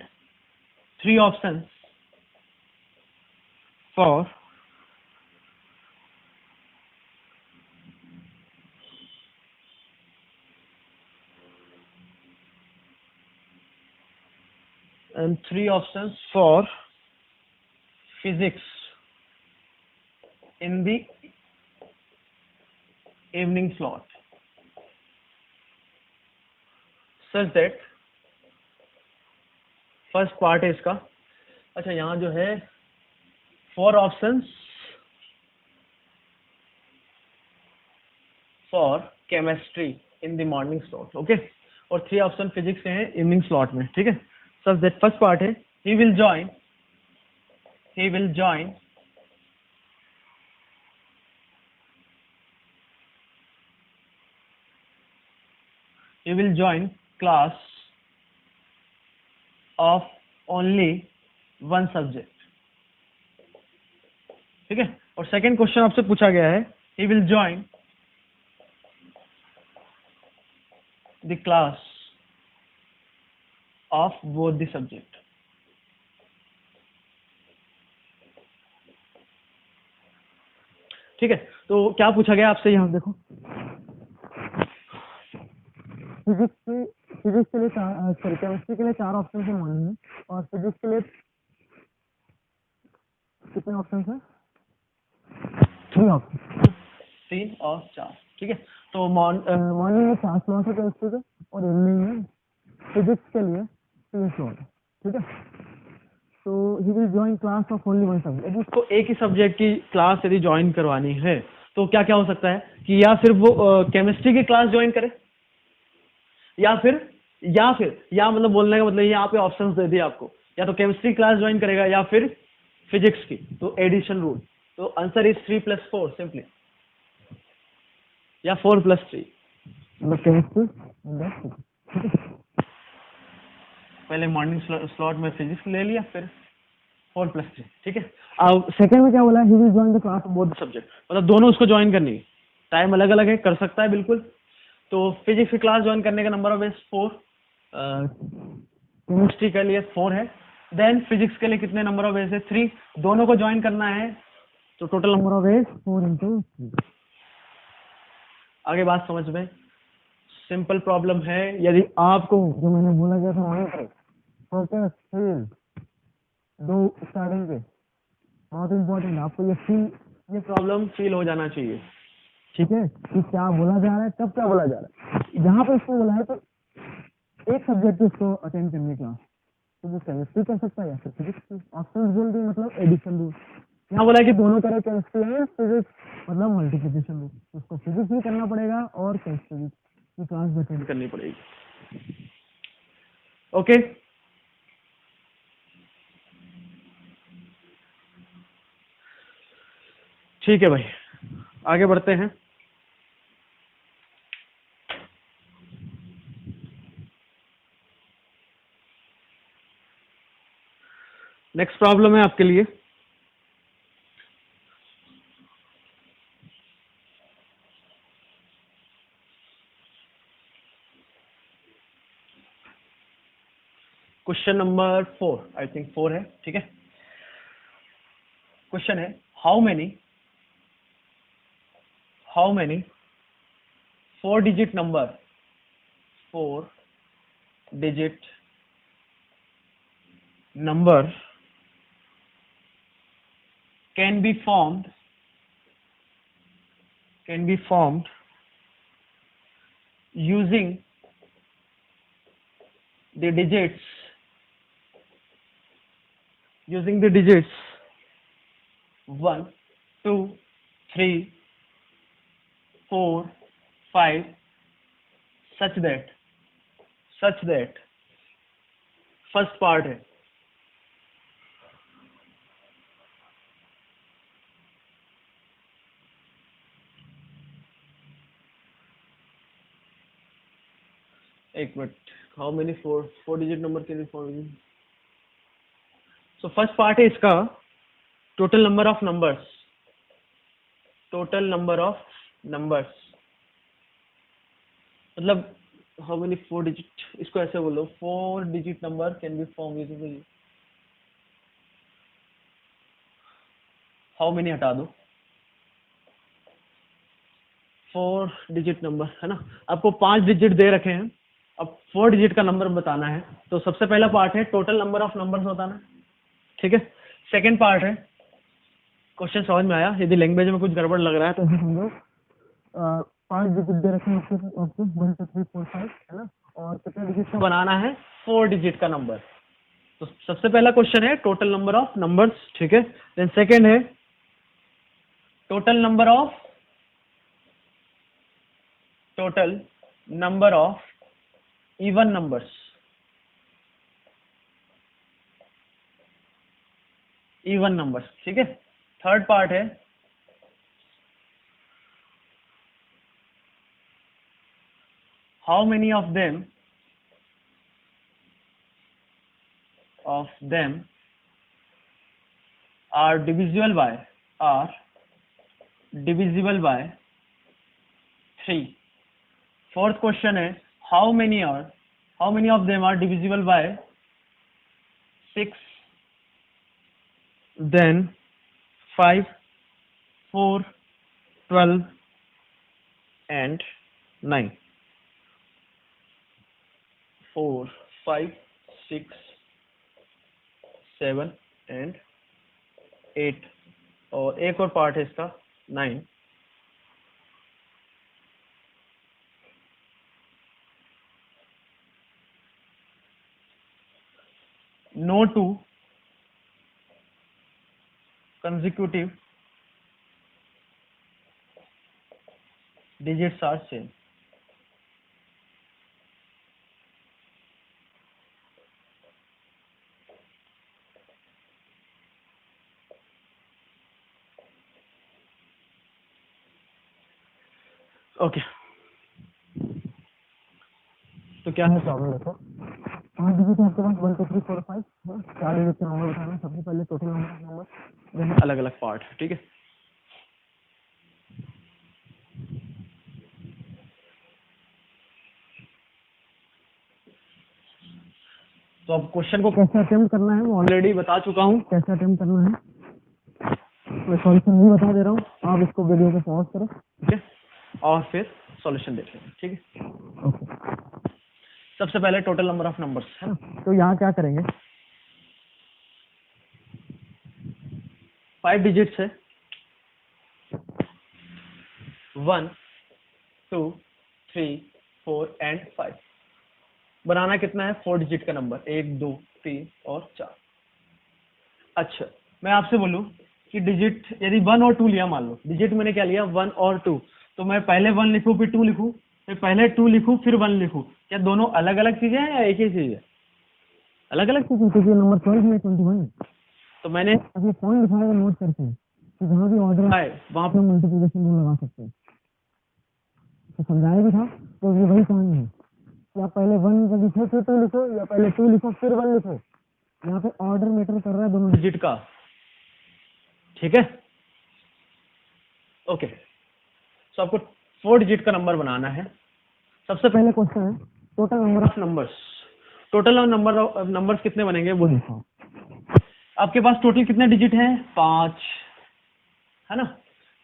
3 options for physics in the evening slot, such that first part है इसका। अच्छा, यहाँ जो है 4 options for chemistry in the morning slot, okay, और 3 ऑप्शन फिजिक्स के हैं इवनिंग स्लॉट में। ठीक है, सच दैट फर्स्ट पार्ट है he will join he will join class of only one subject. ठीक है, और सेकंड क्वेश्चन आपसे पूछा गया है he will join the class of both the subject. ठीक है, तो क्या पूछा गया आपसे, यहाँ देखो फिजिक्स के लिए सॉरी केमिस्ट्री के लिए 4 ऑप्शन है मॉर्निंग में, और फिजिक्स के लिए कितने ऑप्शन है? 3 ऑप्शन, 3 और 4। ठीक है, तो मॉर्निंग में 4 स्लॉट है केमिस्ट्री के, और इवनिंग में फिजिक्स के लिए 3 स्लॉट है। ठीक है, तो he will join class of only one subject. यदि उसको एक ही सब्जेक्ट की क्लास यदि ज्वाइन करवानी है तो क्या क्या हो सकता है कि या फिर वो केमिस्ट्री की क्लास ज्वाइन करे, या मतलब बोलने का मतलब यहाँ पे ऑप्शंस दे दिए आपको, या तो केमिस्ट्री क्लास ज्वाइन करेगा या फिर फिजिक्स की, तो एडिशन रूल। तो आंसर इज 3+4 सिंपली, या 4+3, मतलब केमिस्ट्री। पहले मॉर्निंग स्लॉट में फिजिक्स ले लिया, फिर 4+3। ठीक है, अब सेकंड में क्या बोला, he will join the class of both subject, मतलब दोनों उसको ज्वाइन करनी है, टाइम अलग अलग है, कर सकता है बिल्कुल। तो फिजिक्स की क्लास ज्वाइन करने का नंबर ऑफ डेज 4, केमिस्ट्री के लिए 4 है, देन फिजिक्स के लिए कितने नंबर ऑफ डेज है? 3, दोनों को ज्वाइन करना है, तो टोटल नंबर ऑफ डेज 4 × 3। आगे बात समझ में, सिंपल प्रॉब्लम है। यदि आपको जो मैंने बोला गया था वहीं पर फोकस फील दो स्टार्टिंग पे बहुत इंपॉर्टेंट, आपको ये प्रॉब्लम फील हो जाना चाहिए। ठीक है, कि क्या बोला जा रहा है, कब क्या बोला जा रहा है। जहाँ पे इसको बोला है तो एक सब्जेक्ट को इसको अटेंड करने क्लास, तो वो केमिस्ट्री कर सकता है या फिर फिजिक्स। ऑप्शन रूल भी मतलब एडिशन रूल, यहाँ बोला है कि दोनों करे केमिस्ट्री एंड फिजिक्स, मतलब मल्टीप्लिकेशन रूल, उसको फिजिक्स भी करना पड़ेगा और केमिस्ट्री की क्लास भी अटेंड करनी पड़ेगी। ओके, ठीक है भाई, आगे बढ़ते हैं। नेक्स्ट प्रॉब्लम है आपके लिए, क्वेश्चन नंबर 4, आई थिंक 4 है। ठीक है, क्वेश्चन है how many 4 digit number can be formed using the digits 1 2 3 4 5 such that first part है एक minute, how many 4 digit number के लिए 4 डिजिट। सो फर्स्ट पार्ट है इसका टोटल नंबर ऑफ नंबर्स, मतलब हाउ मेनी 4 डिजिट, इसको ऐसे बोलो 4 digit number can be form using, how many हटा दो, 4 डिजिट नंबर है ना, आपको 5 डिजिट दे रखे हैं, अब 4 डिजिट का नंबर बताना है। तो सबसे पहला पार्ट है टोटल नंबर ऑफ नंबर्स बताना, ठीक है। सेकंड पार्ट है, क्वेश्चन समझ में आया, यदि लैंग्वेज में कुछ गड़बड़ लग रहा है तो समझो 5 डिजिट दे रखे हैं आपको 1 2 3 4 5 है ना, और कितने डिजिट का बनाना है 4 डिजिट का नंबर। तो सबसे पहला क्वेश्चन है टोटल नंबर ऑफ नंबर्स, ठीक है। देन सेकंड है total number of even numbers, ठीक है। थर्ड पार्ट है how many of them are divisible by 3. Fourth question है how many of them are divisible by 6, then 5, 4, 12 and 9. 4, 5, 6, 7 and 8 और एक और पार्ट है इसका 9. No two consecutive digits are same. Okay तो क्या है प्रॉब्लम देखो 5 डिजिट है आपके पास 1 2 3 4 5 4 डिजिट के नंबर बताना. सबसे पहले टोटल नंबर अलग अलग पार्ट है. ठीक है तो अब क्वेश्चन को कैसे अटेम्प्ट करना है मैं ऑलरेडी बता चुका हूँ कैसे अटेम्प्ट करना है. मैं सॉल्यूशन नहीं बता दे रहा हूँ, आप इसको वीडियो पे पॉज करो. ठीक है और फिर सॉल्यूशन देख लेंगे. ठीक है ओके. सबसे पहले टोटल नंबर ऑफ नंबर्स है ना. तो यहाँ क्या करेंगे 5 डिजिट्स है 1 2 3 4 एंड 5. बनाना कितना है 4 डिजिट का नंबर 1 2 3 और 4. अच्छा मैं आपसे बोलूं कि डिजिट यदि 1 और 2 लिया, मान लो डिजिट मैंने क्या लिया 1 और 2, तो मैं पहले 1 लिखूं फिर 2 लिखूं, फिर पहले 2 लिखूं फिर 1 लिखूं, क्या दोनों अलग अलग चीजें हैं या एक ही चीज है? अलग अलग चीजें, क्योंकि नंबर 12 में 21. तो मैंने अपने पॉइंट लिखा है नोट करके कि जहाँ भी ऑर्डर आए वहां पे मल्टीप्लिकेशन रूल लगा सकते हैं. तो समझाया भी था. तो ये वही कहानी है, या पहले 1 लिखो फिर 2 लिखो, या पहले 2 लिखो फिर 1 लिखो. यहाँ पे ऑर्डर मैटर कर रहा है दोनों डिजिट का. ठीक है ओके. तो आपको 4 डिजिट का नंबर बनाना है. सबसे पहले क्वेश्चन है total number of numbers. Total numbers कितने बनेंगे वो लिखो. आपके पास टोटल कितने डिजिट हैं 5 है ना,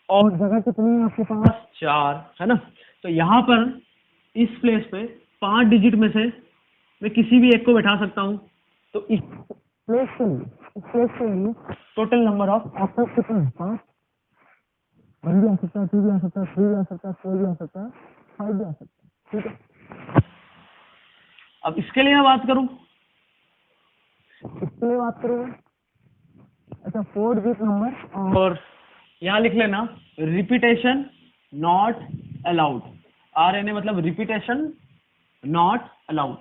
और जगह कितनी है आपके पास 4 है ना. तो यहाँ पर इस प्लेस पे 5 डिजिट में से मैं किसी भी एक को बैठा सकता हूँ. तो इस प्लेस के लिए टोटल नंबर ऑफ ऑप्शंस कितने हैं 5. 1 भी आ सकता है, 2 भी आ सकता है, 3 भी आ सकता है, 4 भी आ सकता है, 5 भी आ सकता है. ठीक है अब इसके लिए मैं बात करूं अच्छा 4 डिजिट नंबर और यहाँ लिख लेना रिपीटेशन नॉट अलाउड. RNA मतलब रिपीटेशन नॉट अलाउड,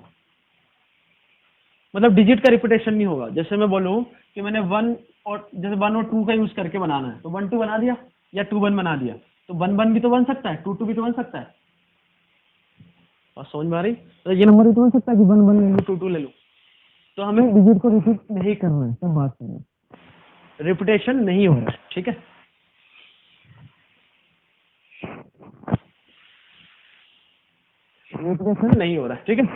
मतलब डिजिट का रिपीटेशन नहीं होगा. जैसे मैं बोलूं कि मैंने 1 और 2 का यूज करके बनाना है, तो 1 2 बना दिया या 2 1 बना दिया, तो 1 1 भी तो बन सकता है, 2 2 भी तो बन सकता है. और समझ में आ रही? तो ये नंबर भी तो बन सकता है कि 1 1 ले लूं 2 2 ले लूं. तो हमें डिजिट को रिपीट नहीं करना है, सब बात करना है. रिपीटेशन नहीं हो रहा है. ठीक है रिपीटेशन नहीं हो रहा है. ठीक है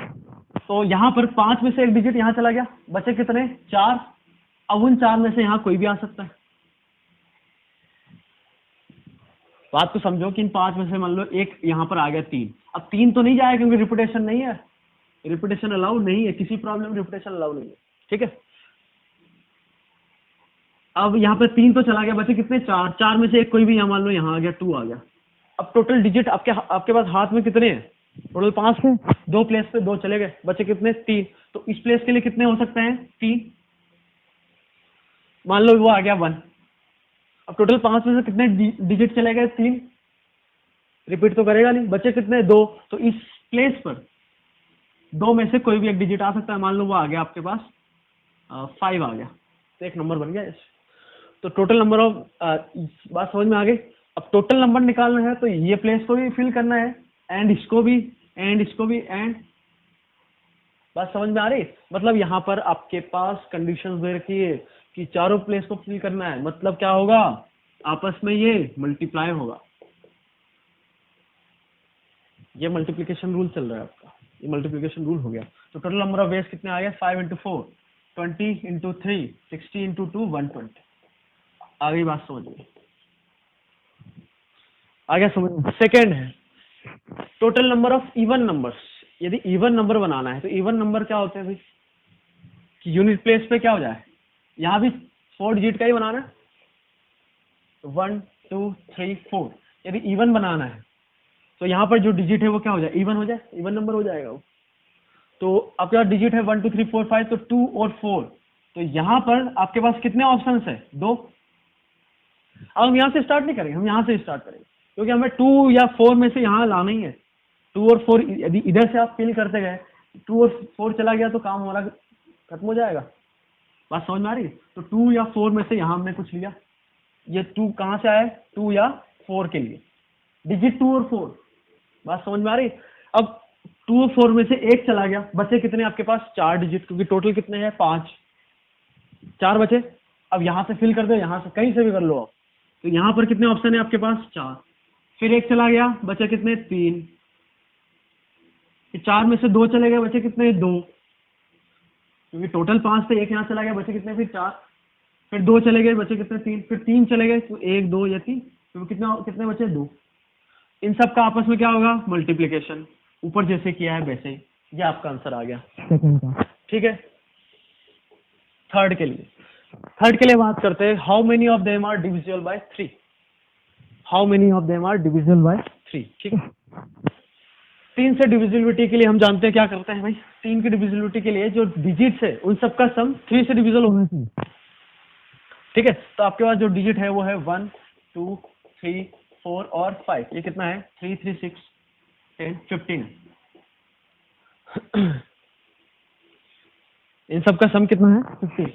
तो यहाँ पर 5 में से एक डिजिट यहाँ चला गया, बचे कितने 4. अब उन 4 में से यहाँ कोई भी आ सकता है. बात तो समझो कि इन 5 में से मान लो एक यहाँ पर आ गया 3. अब 3 तो नहीं जाएगा क्योंकि रिपीटेशन नहीं है, रिपीटेशन अलाउ नहीं है, किसी प्रॉब्लम रिपीटेशन अलाउ नहीं है. ठीक है अब यहाँ पे 3 तो चला गया, बचे कितने 4. 4 में से एक कोई भी यहाँ मान लो यहाँ आ गया 2 आ गया. अब टोटल डिजिट आपके पास हाथ में कितने हैं टोटल 5 थे. 2 प्लेस पे 2 चले गए, बचे कितने 3. तो इस प्लेस के लिए कितने हो सकते हैं 3. मान लो वो आ गया 1. अब टोटल 5 में से कितने डिजिट चले गए 3. रिपीट तो करेगा नहीं, बचे कितने 2. तो इस प्लेस पर 2 में से कोई भी एक डिजिट आ सकता है. मान लो वो आ गया आपके पास 5 आ गया, तो एक नंबर बन गया. तो टोटल नंबर ऑफ बात समझ में आ गई. अब टोटल नंबर निकालना है तो ये प्लेस को भी फिल करना है एंड इसको भी एंड इसको भी एंड। बात समझ में आ रही? मतलब यहाँ पर आपके पास कंडीशन दे रखी है कि चारों प्लेस को फिल करना है, मतलब क्या होगा, आपस में ये मल्टीप्लाई होगा। ये मल्टीप्लिकेशन रूल चल रहा है आपका, ये मल्टीप्लिकेशन रूल हो गया। तो टोटल नंबर ऑफ वेज कितने आ गए, 5 इंटू 4 20 इंटू 3 60 इंटू 2 120। आ गई बात समझ में? आ गया समझ में? सेकेंड है total number of even numbers. यदि इवन नंबर बनाना है तो इवन नंबर क्या होते हैं भाई, कि यूनिट प्लेस पे क्या हो जाए, यहाँ भी 4 डिजिट का ही बनाना है, 1 2 3 4। यदि इवन बनाना है तो यहाँ पर जो डिजिट है वो क्या हो जाए, इवन हो जाए, इवन नंबर हो जाएगा वो। तो आपके पास डिजिट है 1 2 3 4 5, तो 2 और 4। तो यहाँ पर आपके पास कितने ऑप्शंस है, 2। अब हम यहाँ से स्टार्ट नहीं करेंगे, हम यहाँ से स्टार्ट करेंगे, क्योंकि हमें 2 या 4 में से यहाँ लाना ही है। 2 और 4 यदि इधर से आप फिल करते गए, 2 और 4 चला गया तो काम हमारा खत्म हो जाएगा। बात समझ में आ रही है? तो 2 या 4 में से यहाँ हमने कुछ लिया, ये 2 कहाँ से आए, 2 या 4 के लिए डिजिट 2 और 4। बात समझ में आ रही? अब 2 और 4 में से एक चला गया, बचे कितने आपके पास, 4 डिजिट, क्योंकि टोटल कितने हैं, 5, 4 बचे। अब यहाँ से फिल कर दो, यहाँ से कहीं से भी कर लो आप। तो यहाँ पर कितने ऑप्शन है आपके पास, 4। फिर एक चला गया, बचे कितने, 3। फिर 4 में से 2 चले गए, बचे कितने, 2, क्योंकि टोटल 5 थे, एक यहाँ चला गया, बचे कितने, फिर 4। फिर 2 चले गए, बचे कितने, 3। फिर 3 चले गए, तो 1 2 या 3, तो कितना, कितने बचे, 2। इन सब का आपस में क्या होगा, मल्टीप्लिकेशन। ऊपर जैसे किया है वैसे ही, ये आपका आंसर आ गया सेकंड का। ठीक है, थर्ड के लिए, बात करते हैं, how many of them are divisible by 3। How many of them are divisible by 3। ठीक है, 3 से डिविजिबिलिटी के लिए हम जानते हैं क्या करते हैं भाई, 3 की डिविजिबिलिटी के लिए जो डिजिट्स है उन सबका सम 3 से डिविजिबल होना चाहिए। ठीक है, तो आपके पास जो डिजिट है वो है 1 2 3 4 और 5। ये कितना है, 3 3 6 10 15। इन सबका सम कितना है, 15।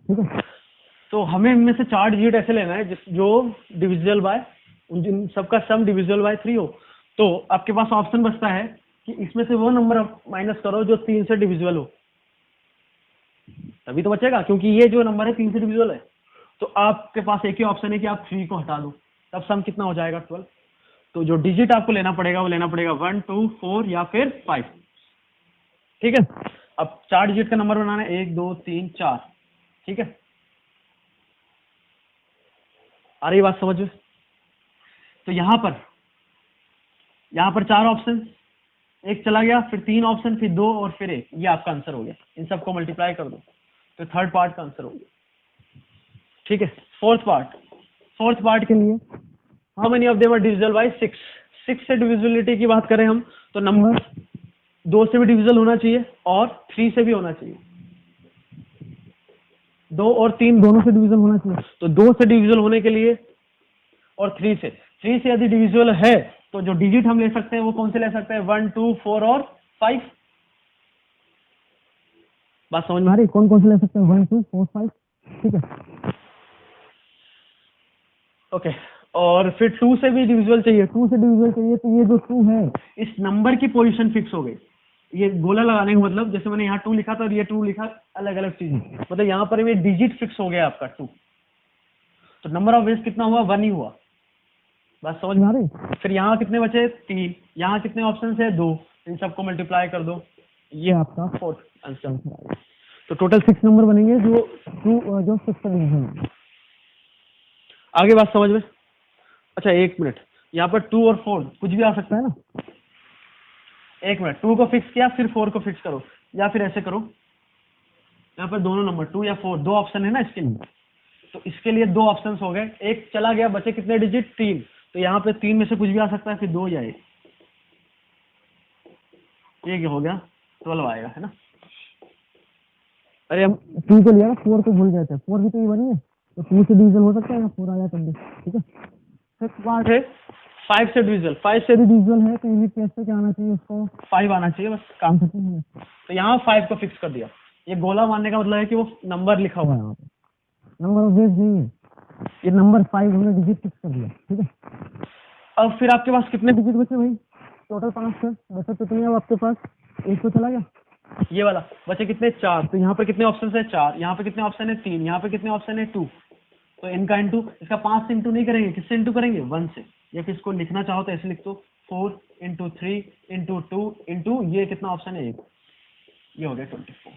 ठीक है, तो हमें इनमें से 4 डिजिट ऐसे लेना है जो डिविजिबल बाय, उन सबका सम डिविजिबल बाय 3 हो। तो आपके पास ऑप्शन बचता है कि इसमें से वो नंबर माइनस करो जो 3 से डिविजिबल हो, तभी तो बचेगा, क्योंकि ये जो नंबर है 3 से डिविजिबल है। तो आपके पास एक ही ऑप्शन है कि आप 3 को हटा दो, तब सम कितना हो जाएगा, 12। तो जो डिजिट आपको लेना पड़ेगा वो लेना पड़ेगा 1 2 4 या फिर 5। ठीक है, अब 4 डिजिट का नंबर बनाना है, 1 2 3 4। ठीक है, आ रही बात समझ में? तो यहाँ पर 4 ऑप्शन, एक चला गया, फिर 3 ऑप्शन, फिर 2 और फिर 1, ये आपका आंसर हो गया। इन सबको मल्टीप्लाई कर दो तो थर्ड पार्ट का आंसर हो गया। ठीक है, फोर्थ पार्ट के लिए, how many of them are divisible by 6। 6 से डिविजिबिलिटी की बात करें हम तो नंबर 2 से भी डिविजिबल होना चाहिए और 3 से भी होना चाहिए। 2 और 3 दोनों से डिविजिबल होना चाहिए। तो 2 से डिविजिबल होने के लिए और 3 से यदि डिविजिबल है तो जो डिजिट हम ले सकते हैं वो कौन से ले सकते हैं, 1 2 4 और 5। बात समझ में आ रही, कौन कौन से ले सकते हैं, 1 2 4 5। ठीक है, ओके। और फिर 2 से भी डिविजिबल चाहिए, तो ये जो 2 है इस नंबर की पोजीशन फिक्स हो गई। ये गोला लगाने का मतलब, जैसे मैंने यहाँ 2 लिखा था और ये 2 लिखा, अलग अलग चीज, मतलब यहाँ पर ये डिजिट फिक्स हो गया आपका 2। तो नंबर ऑफ वेज कितना हुआ, 1 ही हुआ। बात समझ में आ रही? फिर यहाँ कितने बचे, 3। यहाँ कितने ऑप्शन है, 2। इन सबको मल्टीप्लाई कर दो, ये आपका फोर्थ आंसर आएगा। तो टोटल 6 नंबर बनेंगे जो 6 का डिवीजन है। आगे बात समझ में? अच्छा एक मिनट, यहाँ पर 2 और 4 कुछ भी आ सकता है ना। एक मिनट, 2 को फिक्स किया, फिर 4 को फिक्स करो, या फिर ऐसे करो, यहाँ पर दोनों नंबर 2 या 4 दो ऑप्शन है ना इसके लिए। तो इसके लिए 2 ऑप्शन हो गए, एक चला गया, बचे कितने डिजिट, 3। तो यहाँ पे 3 में से कुछ भी आ सकता है, फिर 2 या 1। ये क्या हो गया, 12 आएगा, है ना। अरे हम 2 को लिया, 4 को भूल गए थे, 4 भी तो ये बनी है, तो 2 से डिवीजन हो सकता है या 4 आया तब भी। ठीक है, फिफ्थ पार्ट है 5 से डिविजिबल। 5 से भी डिविजिबल है तो यूनिट प्लेस पे क्या आना चाहिए, उसको 5 आना चाहिए, बस काम खत्म हो गया। तो यहाँ 5 को फिक्स कर दिया। ये गोला मारने का मतलब है कि वो नंबर लिखा हुआ है यहाँ पे, नंबर ऑफ वेज नहीं है, ये नंबर 5 हमने डिजिट फिक्स कर दिया। ठीक है, अब फिर आपके पास कितने डिजिट बचे भाई, टोटल 5 थे, बचे कितने अब आपके पास? एक तो चला गया ये वाला, बचे कितने? 4। तो यहाँ पर कितने ऑप्शन है? 4। यहाँ पे कितने ऑप्शन है? 3। यहाँ पे कितने ऑप्शन है? 2। तो इनका इंटू, इसका 5 से इंटू नहीं करेंगे, किससे इंटू करेंगे? 1 से। या फिर इसको लिखना चाहो तो ऐसे लिख दो 4 इंटू 3 इंटू 2 इंटू ये कितना ऑप्शन है? 1। ये हो गया 24।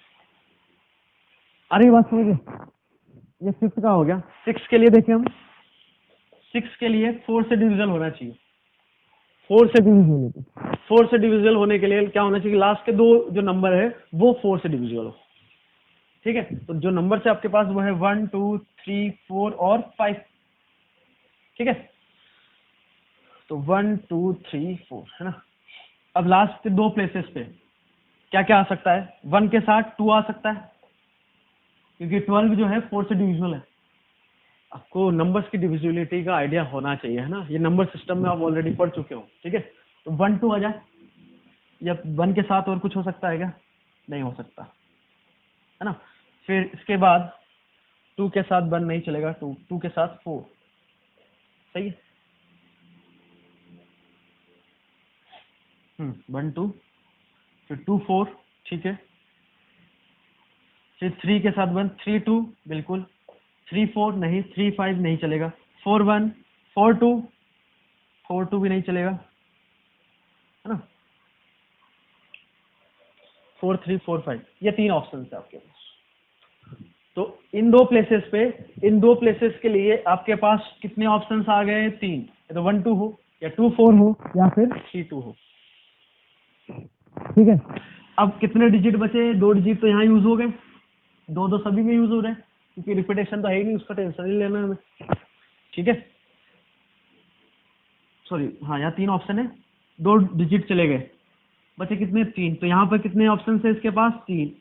अरे बात समझ गए? ये 6 का हो गया। 6 के लिए देखिए हम, 6 के लिए 4 से डिविजल होना चाहिए। 4 से डिविजल होने के लिए क्या होना चाहिए? लास्ट के 2 जो नंबर है वो 4 से डिविजिबल हो। ठीक है, तो जो नंबर से आपके पास वो है 1 2 3 4 और 5। ठीक है, तो 1 2 3 4 है ना। अब लास्ट के 2 प्लेसेस पे क्या क्या आ सकता है? 1 के साथ 2 आ सकता है, क्योंकि 12 जो है 4 से डिविजिबल है। आपको नंबर्स की डिविजिबिलिटी का आइडिया होना चाहिए, है ना। ये नंबर सिस्टम में आप ऑलरेडी पढ़ चुके हो। ठीक है, तो 1 2 आ जाए, या 1 के साथ और कुछ हो सकता है क्या? नहीं हो सकता, है ना। फिर इसके बाद 2 के साथ 1 नहीं चलेगा, 2 के साथ 4। सही है। 1 2, फिर 2 4। ठीक है, फिर 3 के साथ 1 3 2 बिल्कुल। 3 4 नहीं, 3 5 नहीं चलेगा। 4 1 4 2 4 2 भी नहीं चलेगा, है ना। 4 3 4 5 ये 3 ऑप्शन है आपके पास। तो इन 2 प्लेसेस पे, इन 2 प्लेसेस के लिए आपके पास कितने ऑप्शंस आ गए? 3। या तो 1 2 हो, या 2 4 हो, या फिर 3 2 हो। ठीक है, अब कितने डिजिट बचे? 2 डिजिट तो यहाँ यूज हो गए, 2 2 सभी में यूज हो रहे हैं, क्योंकि रिपीटेशन तो है ही नहीं, उसका टेंशन नहीं लेना हमें। ठीक है, सॉरी, हाँ यहाँ 3 ऑप्शन है, 2 डिजिट चले गए, बचे कितने? 3। तो यहाँ पर कितने ऑप्शन है इसके पास? 3।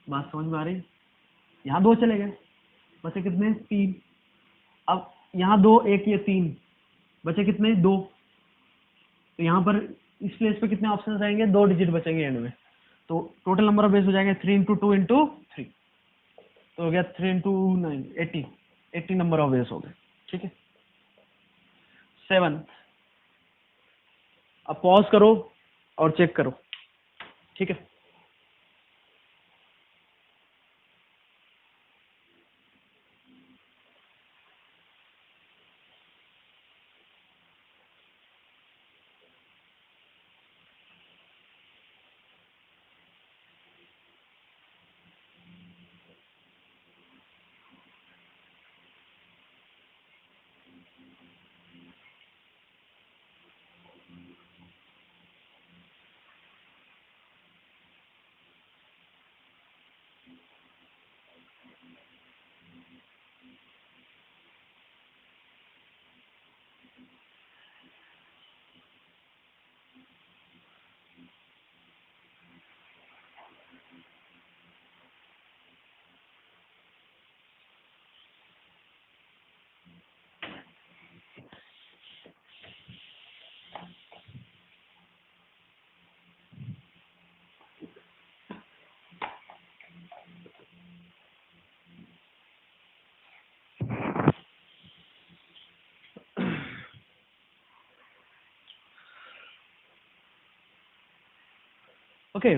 बात समझ में आ रही? यहाँ 2 चले गए, बचे कितने? 3। अब यहाँ 2 1 ये 3, बचे कितने? 2। तो यहाँ पर इस प्लेस पे कितने ऑप्शन आएंगे? 2 डिजिट बचेंगे एंड में। तो टोटल नंबर ऑफ बेस हो जाएंगे 3 इंटू 2 इंटू 3। तो हो गया 3 इंटू 9 80। 80 नंबर ऑफ बेस हो गए। ठीक है, 7। अब पॉज करो और चेक करो। ठीक है, ओके।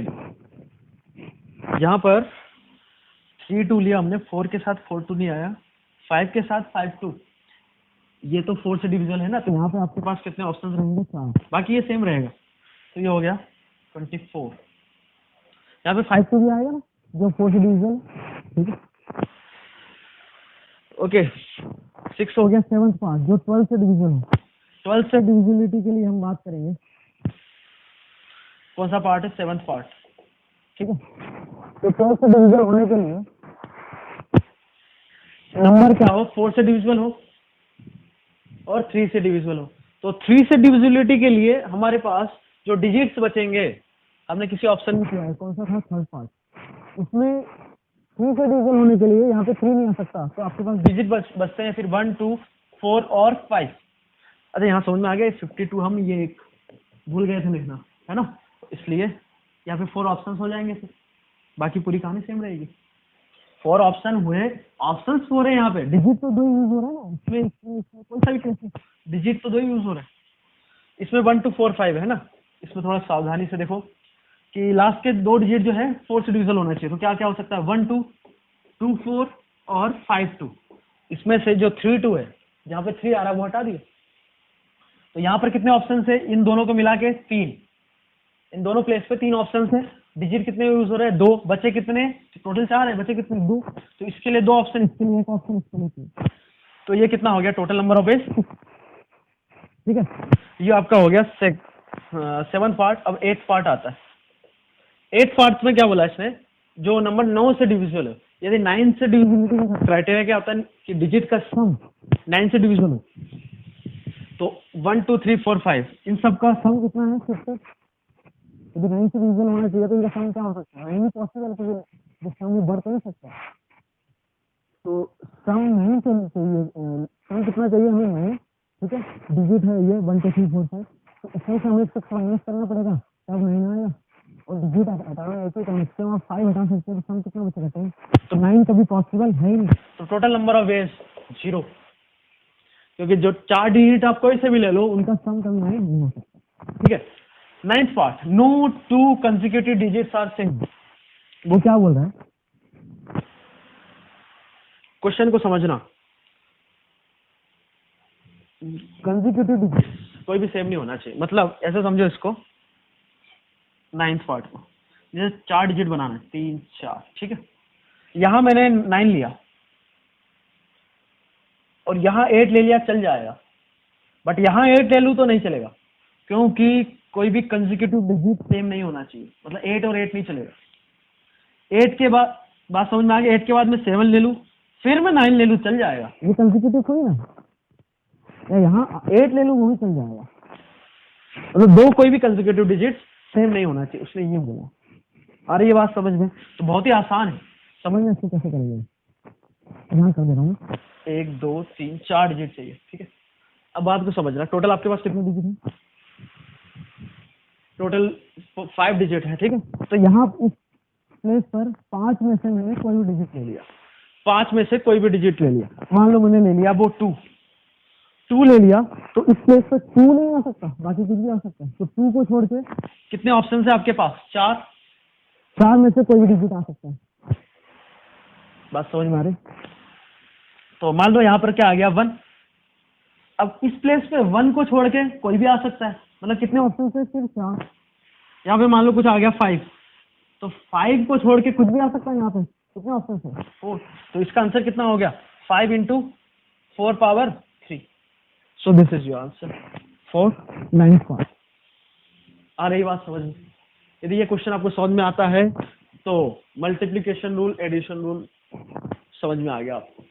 यहाँ पर 3 2 लिया हमने, 4 के साथ 4 2 नहीं आया, 5 के साथ 5 2। ये तो 4 से डिविजन है ना, तो यहाँ पे आपके पास कितने ऑप्शन रहेंगे? 4। बाकी ये सेम रहेगा, तो ये हो गया 24। यहाँ पे 5 2 भी आएगा ना, जो 4 से डिविजन। ठीक है, ओके। 6 हो गया 7th पार्ट, जो 12 से डिविजन हो। 12 से डिविजिबिलिटी के लिए हम बात करेंगे, कौन सा पार्ट है? 7th part. ठीक है, तो 12 से डिविजल होने के लिए नंबर क्या हो? 4 से डिविजिबल हो और 3 से डिविजिबल हो। तो 3 से डिविजिबिलिटी के लिए हमारे पास जो डिजिट्स बचेंगे, हमने किसी ऑप्शन में किया है, कौन सा था? 3rd part. उसमें 3 से डिविजल होने के लिए यहाँ पे 3 नहीं आ सकता, तो आपके पास डिजिट बचते हैं फिर 1 2 4 और 5। अच्छा, यहाँ समझ में आ गया? 52 हम ये एक भूल गए थे लिखना, है ना, इसलिए यहाँ पे 4 ऑप्शन हो जाएंगे फिर, बाकी पूरी कहानी सेम रहेगी। 4 ऑप्शन हुए, ऑप्शन 4 है, यहाँ पे डिजिट तो 2 यूज हो रहा है ना, इसमें कोई सा भी केस डिजिट तो 2 यूज हो रहा है। इसमें 1 2 4 5 है ना, इसमें थोड़ा सावधानी से देखो कि लास्ट के 2 डिजिट जो है 4 से डिविजल होना चाहिए। तो क्या क्या हो सकता है, 1 2 2 4 और 5 2। इसमें से जो 3 2 है, जहाँ पे 3 आ रहा है वो हटा दिए। तो यहाँ पर कितने ऑप्शन है, इन दोनों को मिला के 3, इन दोनों प्लेस पे 3 ऑप्शन है। डिजिट कितने यूज हो रहे हैं, 2, बचे कितने, टोटल 4 है, बचे कितने, 2। तो इसके लिए 2 ऑप्शन, इसके लिए 1 ऑप्शन, इसके लिए 3। तो ये कितना हो गया टोटल नंबर ऑफ वेज, ठीक है। ये आपका हो गया 7th पार्ट। अब 8th पार्ट आता है। 8th पार्ट में क्या बोला इसने, जो नंबर 9 से डिविजिबल है, यदि 9 से डिविजिबिलिटी का क्राइटेरिया क्या होता है कि डिजिट का सम 9 से डिविजिबल हो, तो 1 2 3 4 5 इन सब का सम कितना है, 6। यदि 9 से डिविजिबल होना चाहिए तो इनका सम क्या हो सकता है, 9 ही पॉसिबल है, जो सम में बढ़ तो नहीं सकता। तो सम नहीं चाहिए, सम कितना चाहिए हमें, 9, ठीक है। डिजिट है ये 1 2 3 4 5, तो इसमें से हमें इसको माइनस करना पड़ेगा, तब 9 आएगा। और डिजिट हटाना है तो कम से कम 5 हटा सकते हैं, तो सम कितना बचेगा, 10। तो 9 कभी पॉसिबल है ही नहीं। तो टोटल नंबर ऑफ वेज 0, क्योंकि जो 4 डिजिट आप कोई से भी ले लो उनका सम कभी नहीं हो सकता, ठीक है। 9th part, no 2 consecutive digits are same. वो क्या बोल रहा है, क्वेश्चन को समझना। कंसेक्यूटिव डिजिट्स कोई भी सेम नहीं होना चाहिए, मतलब ऐसे समझो इसको, 9th पार्ट को जैसे 4 डिजिट बनाना है, 3 4, ठीक है। यहां मैंने 9 लिया और यहाँ 8 ले लिया, चल जाएगा। बट यहाँ 8 ले लूँ तो नहीं चलेगा, क्योंकि कोई भी कंसेक्यूटिव डिजिट सेम नहीं होना चाहिए, मतलब 8 और 8 नहीं चलेगा। 8 के बाद, बात समझ में आ गई, 8 के बाद मैं 7 ले लूँ, फिर मैं 9 ले लूँ, चल जाएगा। ये कंसेक्यूटिव थोड़ी ना, यहाँ 8 ले लूँ वो भी चल जाएगा। मतलब 2 कोई भी कंसेक्यूटिव डिजिट सेम नहीं होना चाहिए, उसने ये बोला। अरे ये बात समझ में, तो बहुत ही आसान है, समझ में इसको कैसे करेंगे। यहाँ कर दे रहा हूँ, 1 2 3 4 डिजिट चाहिए, ठीक है। अब बात को समझना, टोटल आपके पास कितने डिजिट है, टोटल 5 डिजिट है, ठीक है। तो यहाँ इस प्लेस पर 5 में से मैंने कोई भी डिजिट ले लिया, 5 में से कोई भी डिजिट ले लिया। मान लो मैंने ले लिया वो 2 ले लिया, तो इस प्लेस पर 2 नहीं आ सकता, बाकी कुछ भी आ सकता है। तो 2 को छोड़ के कितने ऑप्शन है आपके पास, 4 में से कोई भी डिजिट आ सकता है। बात समझ में आ रही। तो मान लो यहाँ पर क्या आ गया, 1। अब इस प्लेस पे 1 को छोड़ के कोई भी आ सकता है, मतलब कितने ऑप्शन है, सिर्फ 4। यहाँ पे मान लो कुछ आ गया 5, तो 5 को छोड़ के कुछ भी आ सकता है। यहाँ पे कितने ऑप्शन है, 4। तो इसका आंसर कितना हो गया, 5 × 4 power 3। So this is your answer for 9th part. आ रही बात समझ में। यदि ये क्वेश्चन आपको समझ में आता है तो मल्टीप्लिकेशन रूल, एडिशन रूल समझ में आ गया आपको।